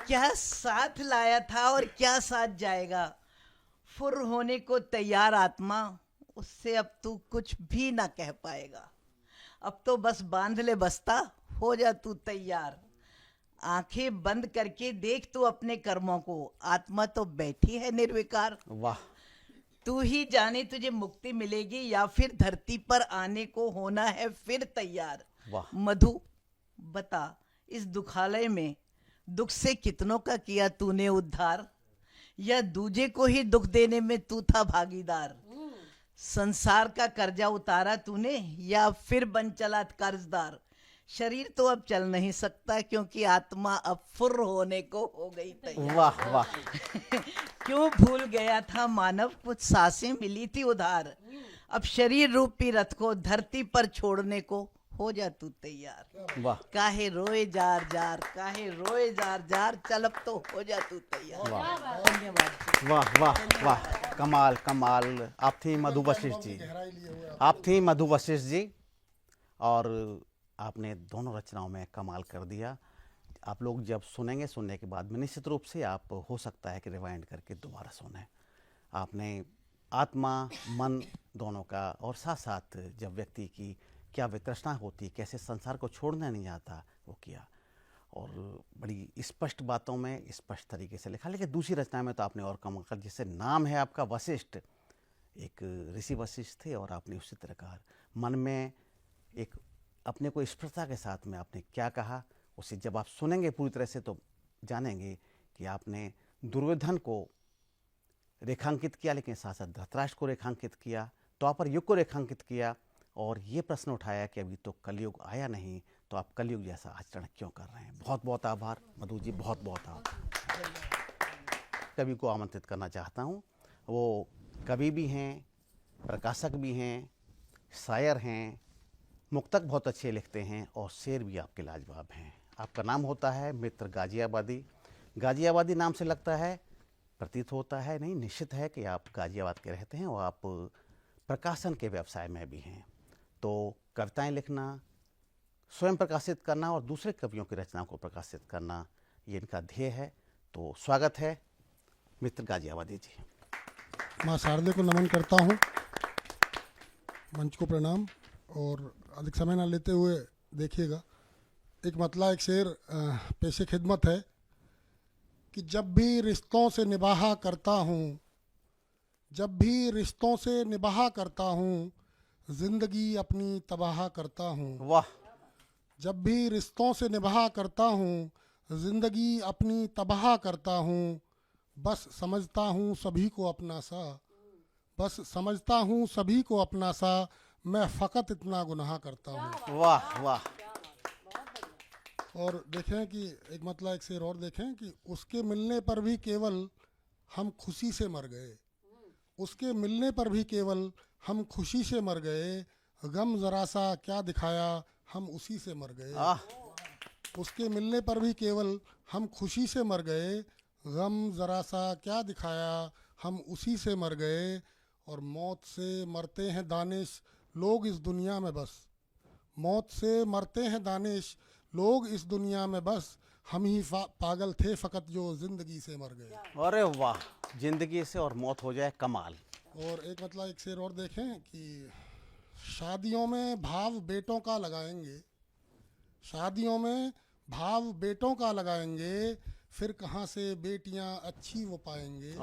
क्या साथ लाया था और क्या साथ जाएगा। फुर्र होने को तैयार आत्मा, उससे अब तू कुछ भी ना कह पाएगा। अब तो बस बांध ले बस्ता, हो जा तू तैयार। आंखें बंद करके देख तू अपने कर्मों को, आत्मा तो बैठी है निर्विकार। वाह। तू ही जाने तुझे मुक्ति मिलेगी या फिर धरती पर आने को होना है फिर तैयार। वाह। मधु बता, इस दुखालय में दुख से कितनों का किया तूने उद्धार, या दूजे को ही दुख देने में तू था भागीदार। संसार का कर्जा उतारा तूने या फिर बन चला कर्जदार। शरीर तो अब चल नहीं सकता क्योंकि आत्मा अब फुर्र होने को हो गई तैयार। वाह वाह। क्यों भूल गया था मानव, कुछ सांसें मिली थी उधार। अब शरीर रूपी रथ को धरती पर छोड़ने को हो जा तू तैयार। वाह। काहे रोए जार जार, काहे रोए जार जार, चल अब तो हो जा तू तैयार। धन्यवाद। वाह वाह वाह, कमाल कमाल। आप थी मधु वशिष्ठ जी, आप थी मधु वशिष्ठ जी, और आपने दोनों रचनाओं में कमाल कर दिया। आप लोग जब सुनेंगे, सुनने के बाद में निश्चित रूप से आप हो सकता है कि रिवाइंड करके दोबारा सुने। आपने आत्मा मन दोनों का, और साथ साथ जब व्यक्ति की क्या वितृष्णा होती, कैसे संसार को छोड़ना नहीं आता, वो किया। और बड़ी स्पष्ट बातों में स्पष्ट तरीके से लिखा। लेकिन दूसरी रचना में तो आपने और कम कर, जिससे नाम है आपका वशिष्ठ, एक ऋषि वशिष्ठ थे, और आपने उसी प्रकार मन में एक अपने को स्पष्टता के साथ में आपने क्या कहा, उसे जब आप सुनेंगे पूरी तरह से तो जानेंगे कि आपने दुर्योधन को रेखांकित किया, लेकिन साथ साथ धृतराष्ट्र को रेखांकित किया, द्वापर युग को रेखांकित किया, और ये प्रश्न उठाया कि अभी तो कलयुग आया नहीं, तो आप कलयुग जैसा आचरण क्यों कर रहे हैं। बहुत बहुत आभार मधु जी, बहुत बहुत आभार। कवि को आमंत्रित करना चाहता हूँ। वो कवि भी हैं, प्रकाशक भी हैं, शायर हैं, मुक्तक बहुत अच्छे लिखते हैं, और शेर भी आपके लाजवाब हैं। आपका नाम होता है मित्र गाजियाबादी। गाजियाबादी नाम से लगता है, प्रतीत होता है नहीं, निश्चित है कि आप गाजियाबाद के रहते हैं, और आप प्रकाशन के व्यवसाय में भी हैं। तो कविताएं लिखना, स्वयं प्रकाशित करना और दूसरे कवियों की रचनाओं को प्रकाशित करना, ये इनका ध्येय है। तो स्वागत है मित्र गाजियाबादी जी। माँ शारदे को नमन करता हूँ, मंच को प्रणाम, और अधिक समय ना लेते हुए देखिएगा। एक मतला एक शेर पेशे खिदमत है कि जब भी रिश्तों से निभाहा करता हूँ, जब भी रिश्तों से निभाहा करता हूँ, जिंदगी अपनी तबाह करता हूँ। वाह। जब भी रिश्तों से निभाहा करता हूँ, जिंदगी अपनी तबाह करता हूँ। बस समझता हूँ सभी को अपना सा, बस समझता हूँ सभी को अपना सा, मैं फ़कत इतना गुनाह करता हूँ। वाह वाह। और देखें कि एक मतलब एक शेर और देखें कि उसके मिलने पर भी केवल हम खुशी से मर गए, उसके मिलने पर भी केवल हम खुशी से मर गए, गम जरा सा क्या दिखाया हम उसी से मर गए। उसके मिलने पर भी केवल हम खुशी से मर गए, गम जरा सा क्या दिखाया हम उसी से मर गए। और मौत से मरते हैं दानिश लोग इस दुनिया में बस, मौत से मरते हैं दानिश लोग इस दुनिया में बस, हम ही पागल थे फ़कत जो ज़िंदगी से मर गए। अरे वाह, जिंदगी से और मौत हो जाए, कमाल। और एक मतलब एक शेर और देखें कि शादियों में भाव बेटों का लगाएंगे, शादियों में भाव बेटों का लगाएंगे, फिर कहाँ से बेटियां अच्छी वो पाएंगे।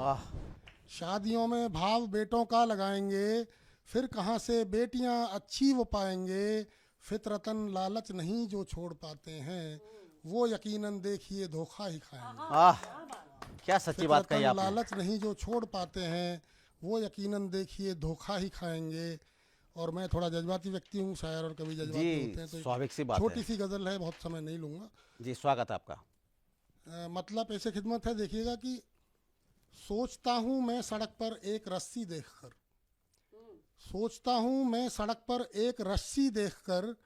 शादियों में भाव बेटों का लगाएंगे, फिर कहाँ से बेटियां अच्छी वो पाएंगे। फितरतन लालच नहीं जो छोड़ पाते हैं, वो यकीनन देखिए धोखा ही खाएंगे। आह, क्या सच्ची बात कही फितरतन आपने। लालच नहीं जो छोड़ पाते हैं, वो यकीनन देखिए धोखा ही खाएंगे। और मैं थोड़ा जज्बाती व्यक्ति हूँ, शायर और कवि जज्बाती जी, होते हैं, तो स्वाभाविक सी बात है। छोटी सी गजल है, बहुत समय नहीं लूंगा। जी, स्वागत है आपका। मतलब ऐसे खिदमत है, देखिएगा कि सोचता हूँ मैं सड़क पर एक रस्सी देखकर, सोचता हूँ मैं सड़क पर एक रस्सी देखकर,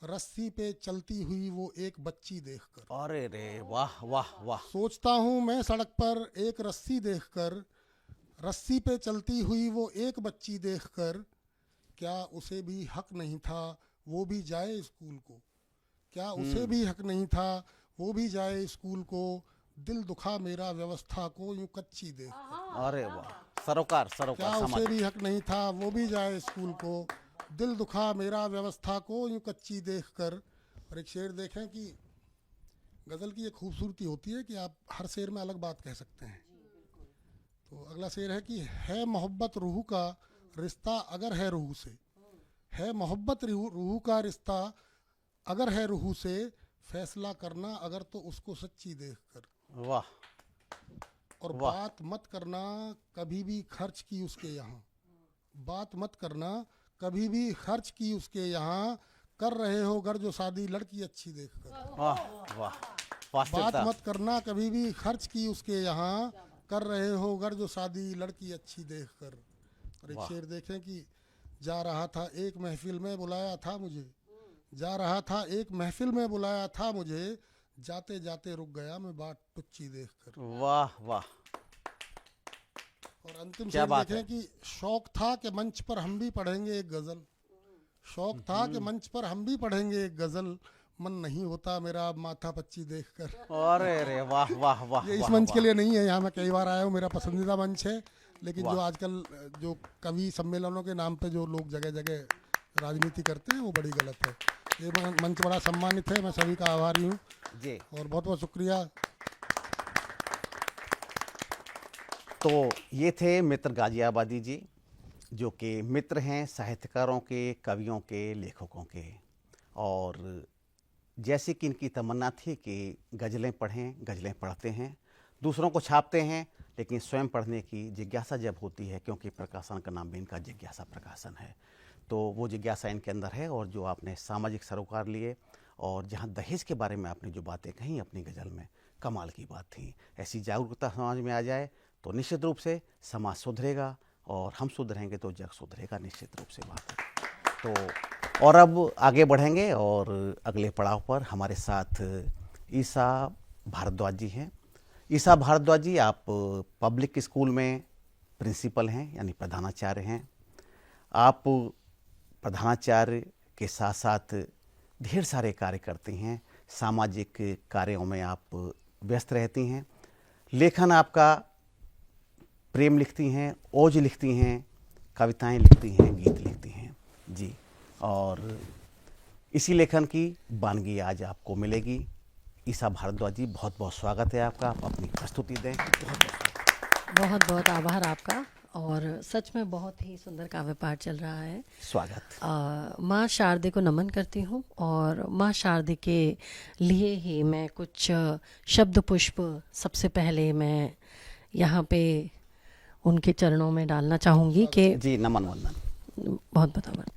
रस्सी पे चलती हुई वो एक बच्ची देखकर। अरे रे वाह वाह वाह। सोचता हूँ मैं सड़क पर एक रस्सी देखकर, रस्सी पे चलती हुई वो एक बच्ची देखकर, क्या उसे भी हक नहीं था वो भी जाए स्कूल को, क्या उसे भी हक नहीं था वो भी जाए स्कूल को, दिल दुखा मेरा व्यवस्था को यूं कच्ची देख। अरे वाह, सरोकार क्या सरोकार उसे भी हक नहीं था वो भी जाए स्कूल को, दिल दुखा मेरा व्यवस्था को यूं कच्ची देखकर। और एक शेर देखें कि गज़ल की एक खूबसूरती होती है कि आप हर शेर में अलग बात कह सकते हैं। तो अगला शेर है कि है मोहब्बत रूह का रिश्ता अगर है रूह से, है मोहब्बत रूह का रिश्ता अगर है रूह से, फैसला करना अगर तो उसको सच्ची देखकर। वाह। और बात मत करना कभी भी खर्च की उसके यहाँ, बात मत करना कभी भी खर्च की उसके यहाँ, कर रहे हो घर जो शादी लड़की अच्छी देखकर। वाह वाह, बात वास्तविकता। मत करना कभी भी खर्च की उसके यहाँ, कर रहे हो घर जो शादी लड़की अच्छी देखकर। और एक वाह। शेर देखें कि जा रहा था एक महफिल में बुलाया था मुझे, जा रहा था एक महफिल में बुलाया था मुझे, जाते जाते रुक गया मैं बात टुच्ची देखकर। वाह वाह। और अंतिम क्या शेर बात देखें है। कि शौक था कि मंच पर हम भी पढ़ेंगे एक गजल, शौक था कि मंच पर हम भी पढ़ेंगे एक गजल, मन नहीं होता मेरा अब माथा पच्ची देखकर। अरे रे वाह वाह वाह। ये इस वाह, मंच के वाह। लिए नहीं है, यहाँ मैं कई बार आया हूँ, मेरा पसंदीदा मंच है, लेकिन वाह। जो आजकल जो कवि सम्मेलनों के नाम पे जो लोग जगह जगह राजनीति करते हैं वो बड़ी गलत है। ये मंच बड़ा सम्मानित है, मैं सभी का आभारी हूँ जी। और बहुत बहुत शुक्रिया। तो ये थे मित्र गाजियाबादी जी, जो कि मित्र हैं साहित्यकारों के, कवियों के, लेखकों के। और जैसे कि इनकी तमन्ना थी कि गज़लें पढ़ें, गज़लें पढ़ते हैं, दूसरों को छापते हैं, लेकिन स्वयं पढ़ने की जिज्ञासा जब होती है, क्योंकि प्रकाशन का नाम भी इनका जिज्ञासा प्रकाशन है, तो वो जिज्ञासा इनके अंदर है। और जो आपने सामाजिक सरोकार लिए और जहाँ दहेज के बारे में आपने जो बातें कहीं अपनी गज़ल में, कमाल की बात थी। ऐसी जागरूकता समाज में आ जाए तो निश्चित रूप से समाज सुधरेगा, और हम सुधरेंगे तो जग सुधरेगा, निश्चित रूप से बात है। तो और अब आगे बढ़ेंगे और अगले पड़ाव पर हमारे साथ ईसा भारद्वाज जी हैं। ईसा भारद्वाज जी, आप पब्लिक स्कूल में प्रिंसिपल हैं, यानी प्रधानाचार्य हैं। आप प्रधानाचार्य के साथ साथ ढेर सारे कार्य करती हैं, सामाजिक कार्यों में आप व्यस्त रहती हैं। लेखन आपका प्रेम लिखती हैं, ओज लिखती हैं, कविताएं लिखती हैं, गीत लिखती हैं जी। और इसी लेखन की वानगी आज आपको मिलेगी। ईसा भारद्वाज जी, बहुत बहुत स्वागत है आपका, आप अपनी प्रस्तुति दें। बहुत बहुत आभार आपका। और सच में बहुत ही सुंदर काव्य पाठ चल रहा है। स्वागत। माँ शारदे को नमन करती हूँ, और माँ शारदे के लिए ही मैं कुछ शब्द पुष्प सबसे पहले मैं यहाँ पे उनके चरणों में डालना चाहूँगी कि जी, नमन वंदन। बहुत बहुत आभार।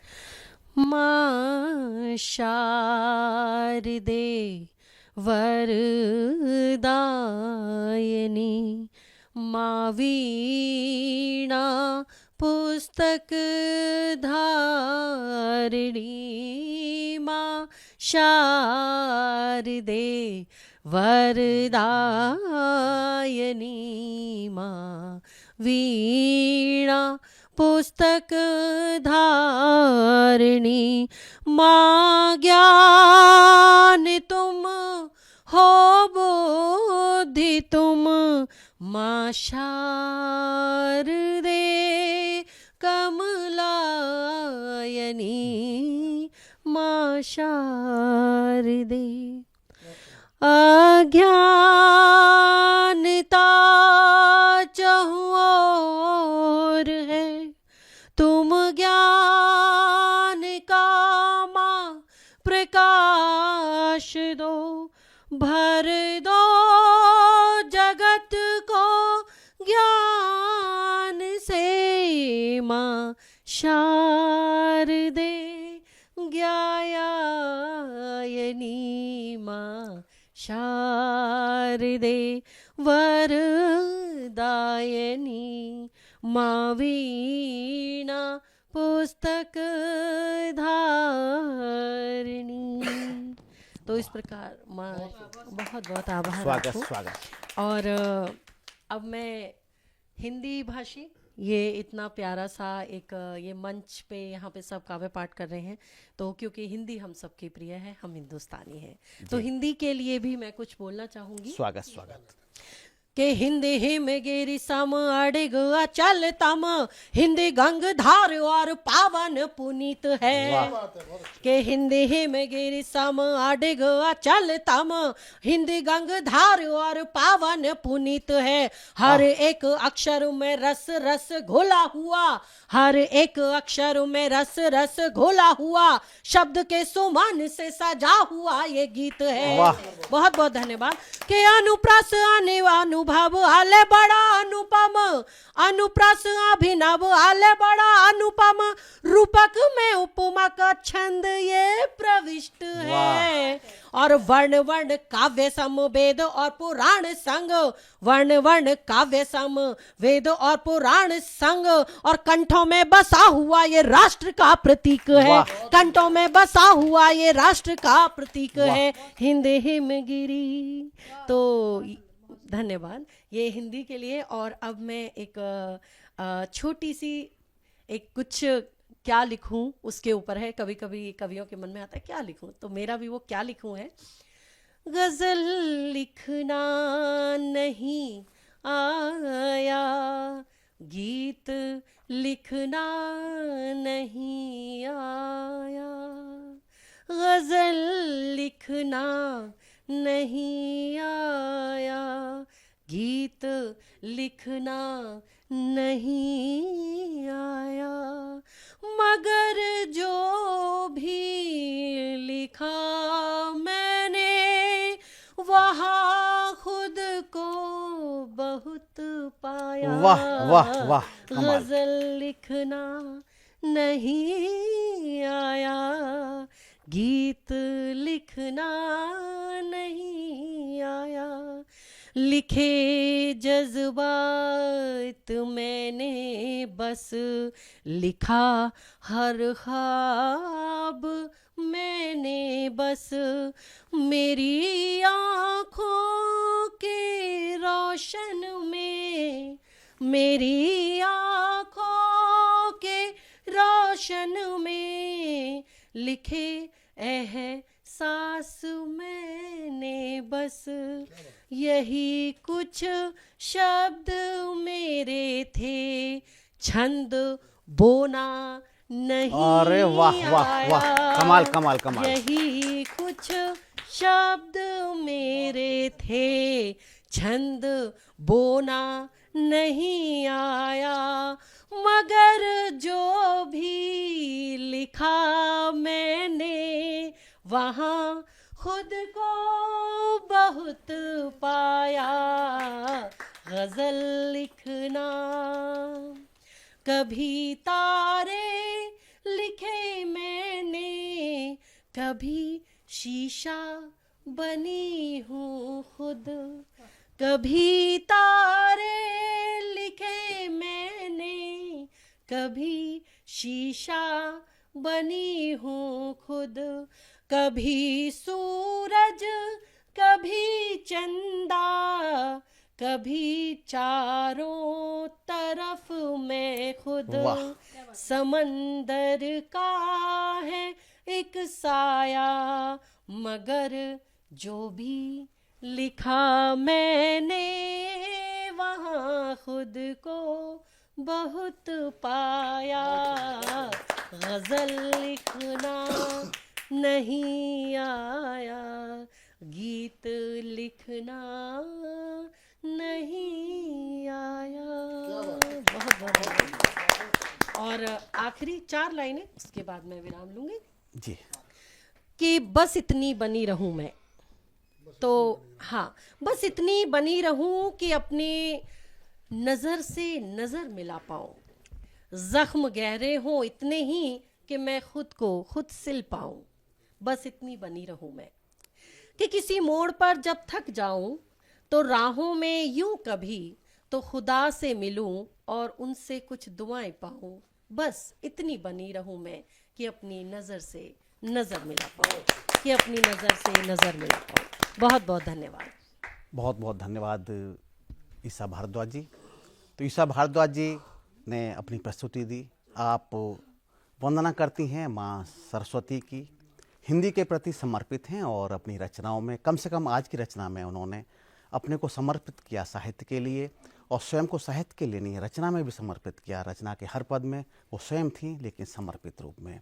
माँ शारदे वरदायिनी, माँ वीणा पुस्तक धारिणी, माँ शारदे वरदायिनी, माँ वीणा पुस्तक धारिणी, माँ ज्ञान तुम हो बुद्धि तुम, माँ शारदे कमलायनी, माँ शारदे। अज्ञानता चहुओ भर दो जगत को ज्ञान से माँ शारदे ज्ञायायनी माँ शारदे वरदायनी माँ वीणा पुस्तक धारिणी। तो इस प्रकार माँ बहुत बहुत आभार स्वागत आपको। स्वागत। और अब मैं हिंदी भाषी ये इतना प्यारा सा एक ये मंच पे यहाँ पे सब काव्य पाठ कर रहे हैं, तो क्योंकि हिंदी हम सबकी प्रिय है, हम हिंदुस्तानी हैं, तो हिंदी के लिए भी मैं कुछ बोलना चाहूँगी। स्वागत स्वागत। के हिंदी हिम गिरी सम अडिग अचल तम, हिंदी गंग धार और पावन पुनीत है। के हिंदी हिम गिरी सम अडिग अचल तम, हिंदी गंग धार और पावन पुनीत है। हर एक अक्षर में रस रस घोला हुआ, हर एक अक्षर में रस रस घोला हुआ, शब्द के सुमन से सजा हुआ ये गीत है। बहुत बहुत धन्यवाद। के अनुप्रास अनुभव आले बड़ा अनुपम, अनुप्रास अभिनव आले बड़ा अनुपम, रूपक में उपमा का छंद ये प्रविष्ट है। और वर्ण वर्ण काव्य सम वेद और पुराण संग, वर्ण वर्ण काव्य सम वेद और पुराण संग, और कंठों में बसा हुआ ये राष्ट्र का प्रतीक है। कंठों में बसा हुआ ये राष्ट्र का प्रतीक है हिंदी हिमगिरी। तो धन्यवाद ये हिंदी के लिए। और अब मैं एक छोटी सी एक कुछ क्या लिखूं उसके ऊपर है। कभी कभी कवियों के मन में आता है क्या लिखूं, तो मेरा भी वो क्या लिखूं है। गजल लिखना नहीं आया, गीत लिखना नहीं आया, गजल लिखना नहीं आया, गीत लिखना नहीं आया, मगर जो भी लिखा मैंने वहाँ खुद को बहुत पाया। वाह वाह वाह, गजल लिखना नहीं आया, गीत लिखना नहीं आया, लिखे जज्बात मैंने बस, लिखा हर ख्वाब मैंने बस, मेरी आँखों के रोशन में, मेरी आँखों के रोशन में लिखे एहसास मैंने बस, यही कुछ शब्द मेरे थे, छंद बोना नहीं। अरे वाह वाह वाह, कमाल कमाल कमाल। यही कुछ शब्द मेरे थे, छंद बोना नहीं आया, मगर जो भी लिखा मैंने वहाँ खुद को बहुत पाया। गजल लिखना कभी तारे लिखे मैंने, कभी शीशा बनी हूँ खुद, कभी तारे लिखे मैंने, कभी शीशा बनी हूँ खुद, कभी सूरज कभी चंदा, कभी चारों तरफ मैं खुद, समंदर का है एक साया, मगर जो भी लिखा मैंने वहाँ खुद को बहुत पाया। गजल लिखना नहीं आया, गीत लिखना नहीं आया। बहुत बहुत। और आखिरी 4 लाइनें, उसके बाद मैं विराम लूंगी। जी। कि बस इतनी बनी रहूं मैं, तो हाँ, बस इतनी बनी रहूं कि अपनी नज़र से नज़र मिला पाऊं, जख्म गहरे हों इतने ही कि मैं खुद को खुद सिल पाऊं। बस इतनी बनी रहूं मैं कि किसी मोड़ पर जब थक जाऊं तो राहों में यूं कभी तो खुदा से मिलूं और उनसे कुछ दुआएं पाऊं। बस इतनी बनी रहूं मैं कि अपनी नज़र से नज़र मिला पाऊं, कि अपनी नज़र से नज़र मिला पाऊं। बहुत बहुत धन्यवाद। बहुत बहुत धन्यवाद ईशा भारद्वाज जी। तो ईशा भारद्वाज जी ने अपनी प्रस्तुति दी। आप वंदना करती हैं माँ सरस्वती की, हिंदी के प्रति समर्पित हैं और अपनी रचनाओं में, कम से कम आज की रचना में उन्होंने अपने को समर्पित किया साहित्य के लिए, और स्वयं को साहित्य के लिए नहीं, रचना में भी समर्पित किया। रचना के हर पद में वो स्वयं थी, लेकिन समर्पित रूप में।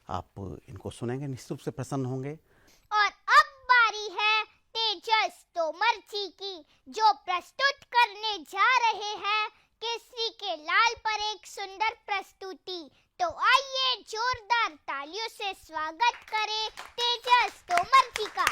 आप इनको सुनेंगे, निश्चित रूप से प्रसन्न होंगे। और अब बारी है तेजस तोमर जी की, जो प्रस्तुत करने जा रहे हैं केसरी के लाल पर एक सुंदर प्रस्तुति। तो आइए जोरदार तालियों से स्वागत करें तेजस तोमर जी का।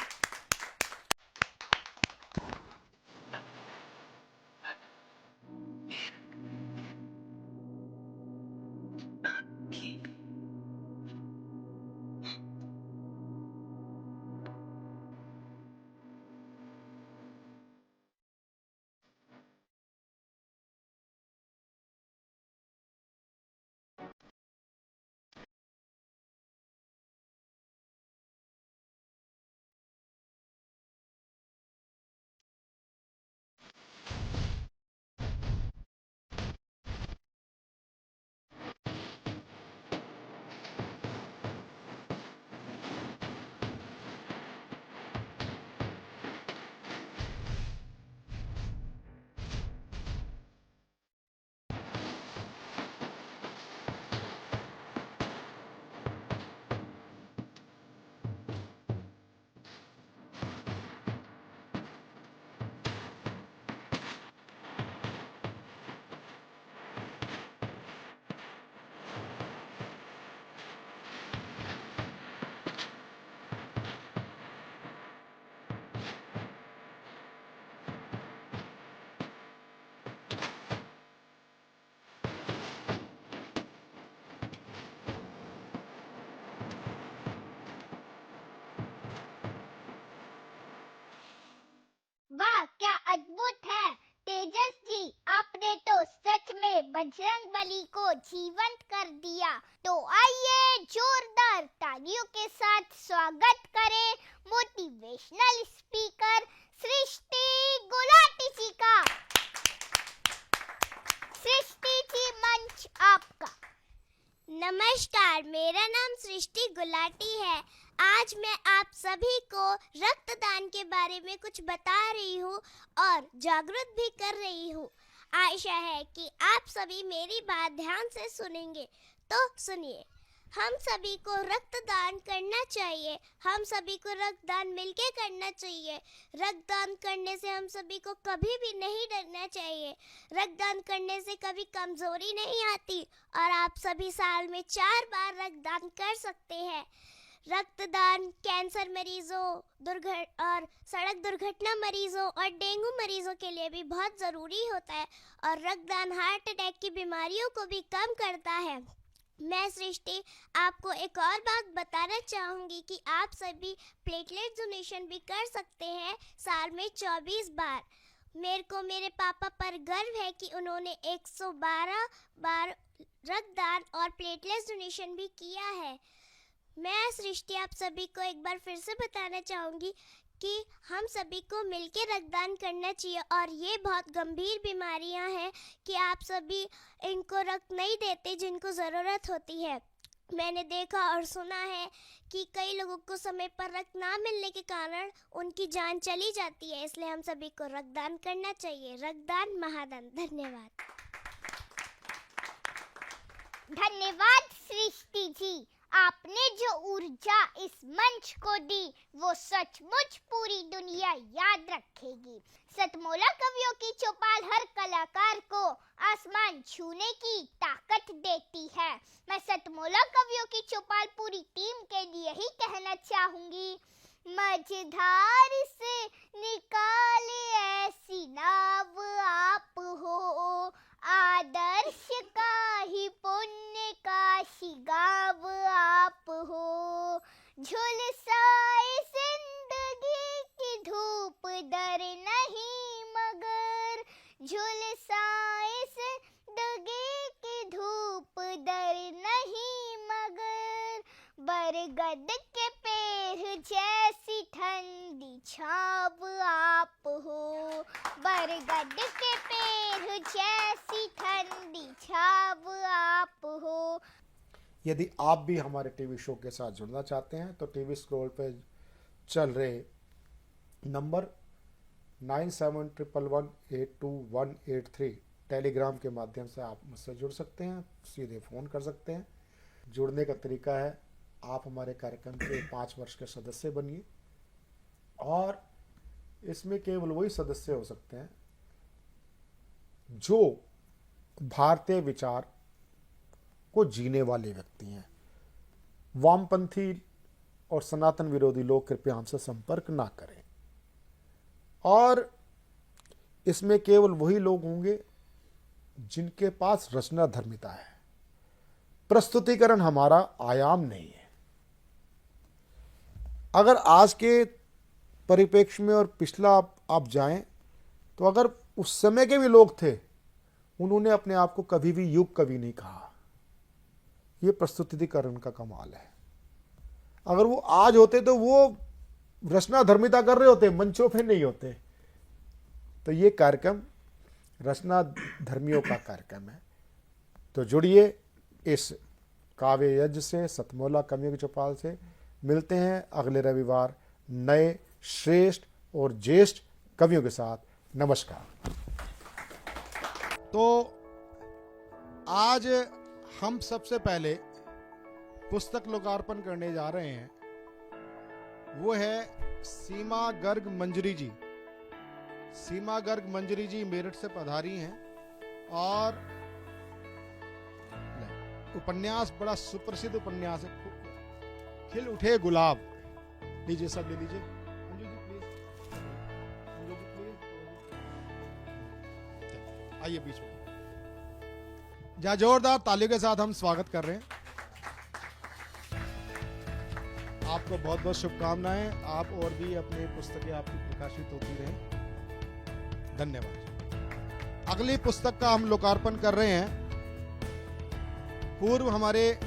वाह, क्या अद्भुत है तेजस जी, आपने तो सच में बजरंगबली को जीवंत कर दिया। तो आइए जोरदार तालियों के साथ स्वागत करें मोटिवेशनल स्पीकर सृष्टि गुलाटी जी का। सृष्टि जी, मंच आपका। नमस्कार, मेरा नाम सृष्टि गुलाटी है। आज मैं आप सभी को रक्तदान के बारे में कुछ बता रही हूँ और जागरूक भी कर रही हूँ। आशा है कि आप सभी मेरी बात ध्यान से सुनेंगे। तो सुनिए, हम सभी को रक्तदान करना चाहिए। हम सभी को रक्तदान मिलके करना चाहिए। रक्तदान करने से हम सभी को कभी भी नहीं डरना चाहिए। रक्तदान करने से कभी कमजोरी नहीं आती और आप सभी साल में 4 बार रक्तदान कर सकते हैं। रक्तदान कैंसर मरीजों और सड़क दुर्घटना मरीजों और डेंगू मरीजों के लिए भी बहुत ज़रूरी होता है और रक्तदान हार्ट अटैक की बीमारियों को भी कम करता है। मैं सृष्टि आपको एक और बात बताना चाहूँगी कि आप सभी प्लेटलेट डोनेशन भी कर सकते हैं साल में 24 बार। मेरे को मेरे पापा पर गर्व है कि उन्होंने 112 बार रक्तदान और प्लेटलेट डोनेशन भी किया है। मैं सृष्टि आप सभी को एक बार फिर से बताना चाहूँगी कि हम सभी को मिलकर रक्तदान करना चाहिए और ये बहुत गंभीर बीमारियां हैं कि आप सभी इनको रक्त नहीं देते जिनको ज़रूरत होती है। मैंने देखा और सुना है कि कई लोगों को समय पर रक्त ना मिलने के कारण उनकी जान चली जाती है, इसलिए हम सभी को रक्तदान करना चाहिए। रक्तदान महादान। धन्यवाद। धन्यवाद सृष्टि जी, आपने जो ऊर्जा इस मंच को दी वो सचमुच पूरी दुनिया याद रखेगी। सतमोला कवियों की चौपाल हर कलाकार को आसमान छूने की ताकत देती है। मैं सतमोला कवियों की चौपाल पूरी टीम के लिए ही कहना चाहूंगी, मझधार से निकाले ऐसी नाव आप हो, आदर्श का ही पुण्य का शिगाव आप हो। झुलसाए जिंदगी की धूप डर नहीं मगर, झुलसाए जिंदगी की धूप डर नहीं मगर, बरगद के पेड़ जैसी ठंडी छाव आप हो, बरगद के पेड़ जैसी ठंडी छाव आप हो। यदि आप भी हमारे टीवी शो के साथ जुड़ना चाहते हैं तो टीवी स्क्रॉल पे चल रहे नंबर 9711182183 टेलीग्राम के माध्यम से आप मुझसे जुड़ सकते हैं, सीधे फ़ोन कर सकते हैं। जुड़ने का तरीका है, आप हमारे कार्यक्रम के 5 वर्ष के सदस्य बनिए और इसमें केवल वही सदस्य हो सकते हैं जो भारतीय विचार को जीने वाले व्यक्ति हैं। वामपंथी और सनातन विरोधी लोग कृपया हमसे संपर्क ना करें और इसमें केवल वही लोग होंगे जिनके पास रचनाधर्मिता है। प्रस्तुतिकरण हमारा आयाम नहीं है। अगर आज के परिप्रेक्ष्य में और पिछला आप जाएं तो अगर उस समय के भी लोग थे, उन्होंने अपने आप को कभी भी युग कवि नहीं कहा। ये प्रस्तुतिकरण का कमाल है। अगर वो आज होते तो वो रचनाधर्मिता कर रहे होते, मंचों पे नहीं होते। तो ये कार्यक्रम रचनाधर्मियों का कार्यक्रम है। तो जुड़िए इस काव्य यज्ञ से, सतमोला कवियों की चौपाल से। मिलते हैं अगले रविवार नए श्रेष्ठ और ज्येष्ठ कवियों के साथ। नमस्कार। तो आज हम सबसे पहले पुस्तक लोकार्पण करने जा रहे हैं, वो है सीमा गर्ग मंजरी जी। सीमा गर्ग मंजरी जी मेरठ से पधारी हैं और उपन्यास बड़ा सुप्रसिद्ध उपन्यास है, खिल उठे गुलाब। लीजिए, सब ले लीजिए। अंजू जी प्लीज, अंजू जी प्लीज आइए बीच में। जहाँ जोरदार तालियों के साथ हम स्वागत कर रहे हैं। आपको बहुत बहुत शुभकामनाएं। आप और भी अपनी पुस्तकें आपकी प्रकाशित होती रहें। धन्यवाद। अगली पुस्तक का हम लोकार्पण कर रहे हैं। पूर्व हमारे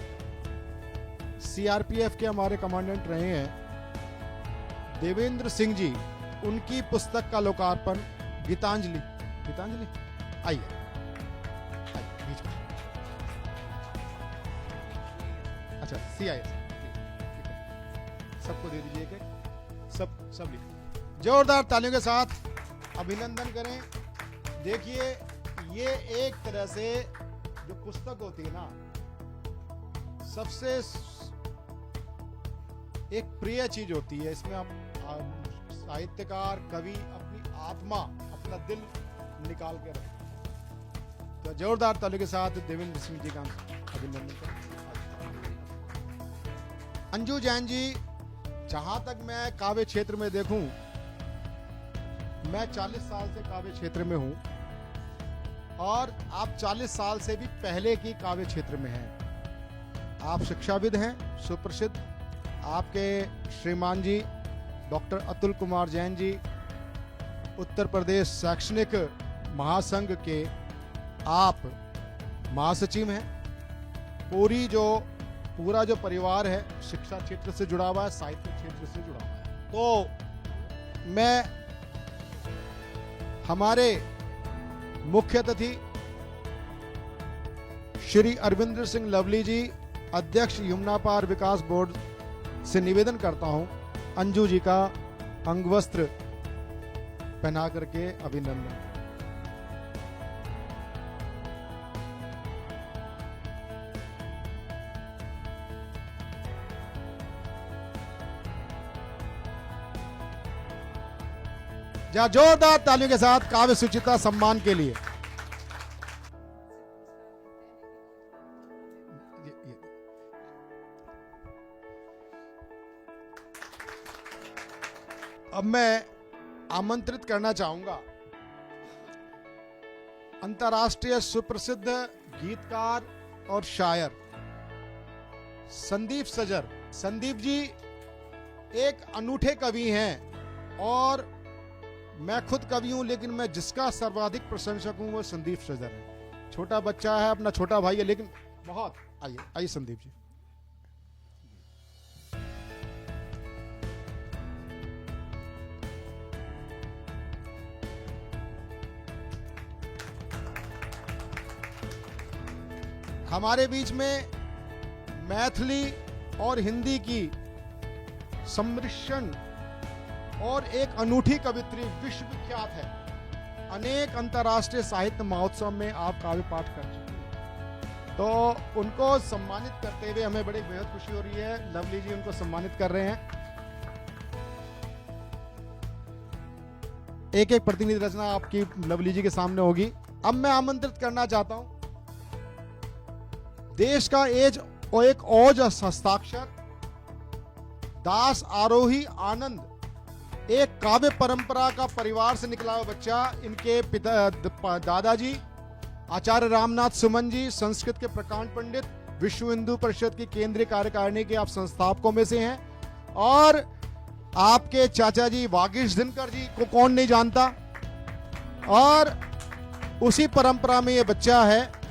सीआरपीएफ के हमारे कमांडेंट रहे हैं देवेंद्र सिंह जी, उनकी पुस्तक का लोकार्पण गीतांजलि। गीतांजलि आइए बीच में। अच्छा, CIS सबको दे दीजिए कि सब लिख। जोरदार तालियों के साथ अभिनंदन करें। देखिए, ये एक तरह से जो पुस्तक होती है ना, सबसे एक प्रिय चीज होती है। इसमें आप साहित्यकार कवि अपनी आत्मा, अपना दिल निकाल के रखें। तो जोरदार तालियों के साथ देवेंद्र सिंह जी का अभिनंदन करें। अंजू जैन जी, जहां तक मैं काव्य क्षेत्र में देखूं, मैं 40 साल से काव्य क्षेत्र में हूं और आप 40 साल से भी पहले की काव्य क्षेत्र में हैं। आप शिक्षाविद हैं, सुप्रसिद्ध। आपके श्रीमान जी डॉक्टर अतुल कुमार जैन जी उत्तर प्रदेश शैक्षणिक महासंघ के आप महासचिव हैं। पूरा जो परिवार है शिक्षा क्षेत्र से जुड़ा हुआ है, साहित्य क्षेत्र से जुड़ा हुआ है। तो मैं हमारे मुख्य अतिथि श्री अरविंदर सिंह लवली जी, अध्यक्ष यमुना पार विकास बोर्ड से निवेदन करता हूं, अंजू जी का अंगवस्त्र पहना करके अभिनंदन। जहाँ जोरदार तालियों के साथ काव्य सुचिता सम्मान के लिए। अब मैं आमंत्रित करना चाहूंगा अंतर्राष्ट्रीय सुप्रसिद्ध गीतकार और शायर संदीप सजर। संदीप जी एक अनूठे कवि हैं और मैं खुद कवि हूं, लेकिन मैं जिसका सर्वाधिक प्रशंसक हूं वो संदीप सजर है। छोटा बच्चा है, अपना छोटा भाई है, लेकिन बहुत। आइए संदीप जी। हमारे बीच में मैथिली और हिंदी की सम्मिश्रण और एक अनूठी कवित्री विश्वविख्यात है। अनेक अंतर्राष्ट्रीय साहित्य महोत्सव में आप काव्य पाठ कर चुके हैं, तो उनको सम्मानित करते हुए हमें बड़ी बेहद खुशी हो रही है। लवली जी उनको सम्मानित कर रहे हैं। एक एक प्रतिनिधि रचना आपकी लवली जी के सामने होगी। अब मैं आमंत्रित करना चाहता हूं देश का एक ओज हस्ताक्षर दास आरोही आनंद, एक काव्य परंपरा का परिवार से निकला हुआ बच्चा। इनके पिता दादाजी आचार्य रामनाथ सुमन जी संस्कृत के प्रकांड पंडित, विश्व हिंदू परिषद की केंद्रीय कार्यकारिणी के आप संस्थापकों में से हैं, और आपके चाचा जी वागीश दिनकर जी को कौन नहीं जानता। और उसी परंपरा में ये बच्चा है।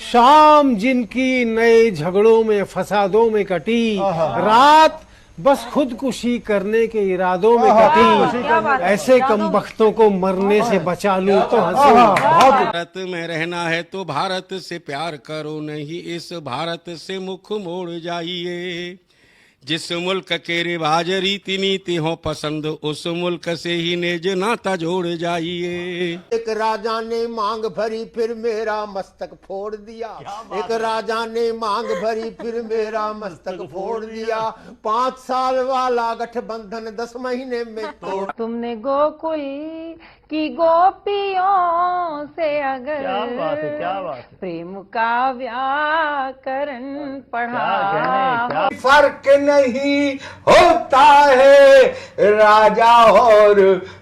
शाम जिनकी नए झगड़ों में फसादों में कटी, रात बस खुदकुशी करने के इरादों में कटी। ऐसे कमबख्तों को मरने से बचा लूं तो हंसी। भारत में रहना है तो भारत से प्यार करो, नहीं इस भारत से मुख मोड़ जाइए। जिस मुल्क के रिवाज रीति नीति हो पसंद, उस मुल्क से ही निज नाता जोड़ जाइए। एक राजा ने मांग भरी फिर मेरा मस्तक फोड़ दिया। एक राजा ने मांग भरी फिर मेरा मस्तक फोड़ दिया। 5 साल वाला गठबंधन 10 महीने में तोड़। तुमने गोकुल की गोपियों से अगर क्या बात है। प्रेम का व्याकरण पढ़ा, फर्क नहीं होता है राजा और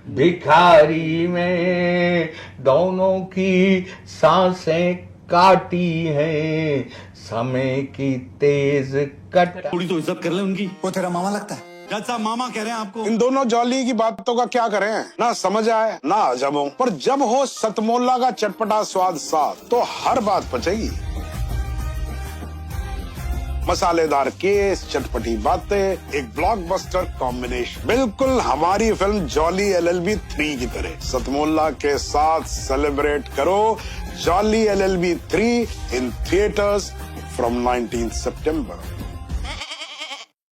भिखारी में, दोनों की सांसें काटी हैं समय की तेज कट। थोड़ी तो इज्जत कर ले उनकी। वो तेरा मामा लगता है। जज साहब मामा कह रहे हैं आपको। इन दोनों जॉली की बातों का क्या करें, ना समझ आए ना अजब हो, पर जब हो सतमोला का चटपटा स्वाद साथ तो हर बात पचेगी। मसालेदार केस, चटपटी बातें, एक ब्लॉकबस्टर कॉम्बिनेशन, बिल्कुल हमारी फिल्म जॉली LLB 3 की तरह। सतमोला के साथ सेलिब्रेट करो jolly LLB 3 in theatres from 19 September.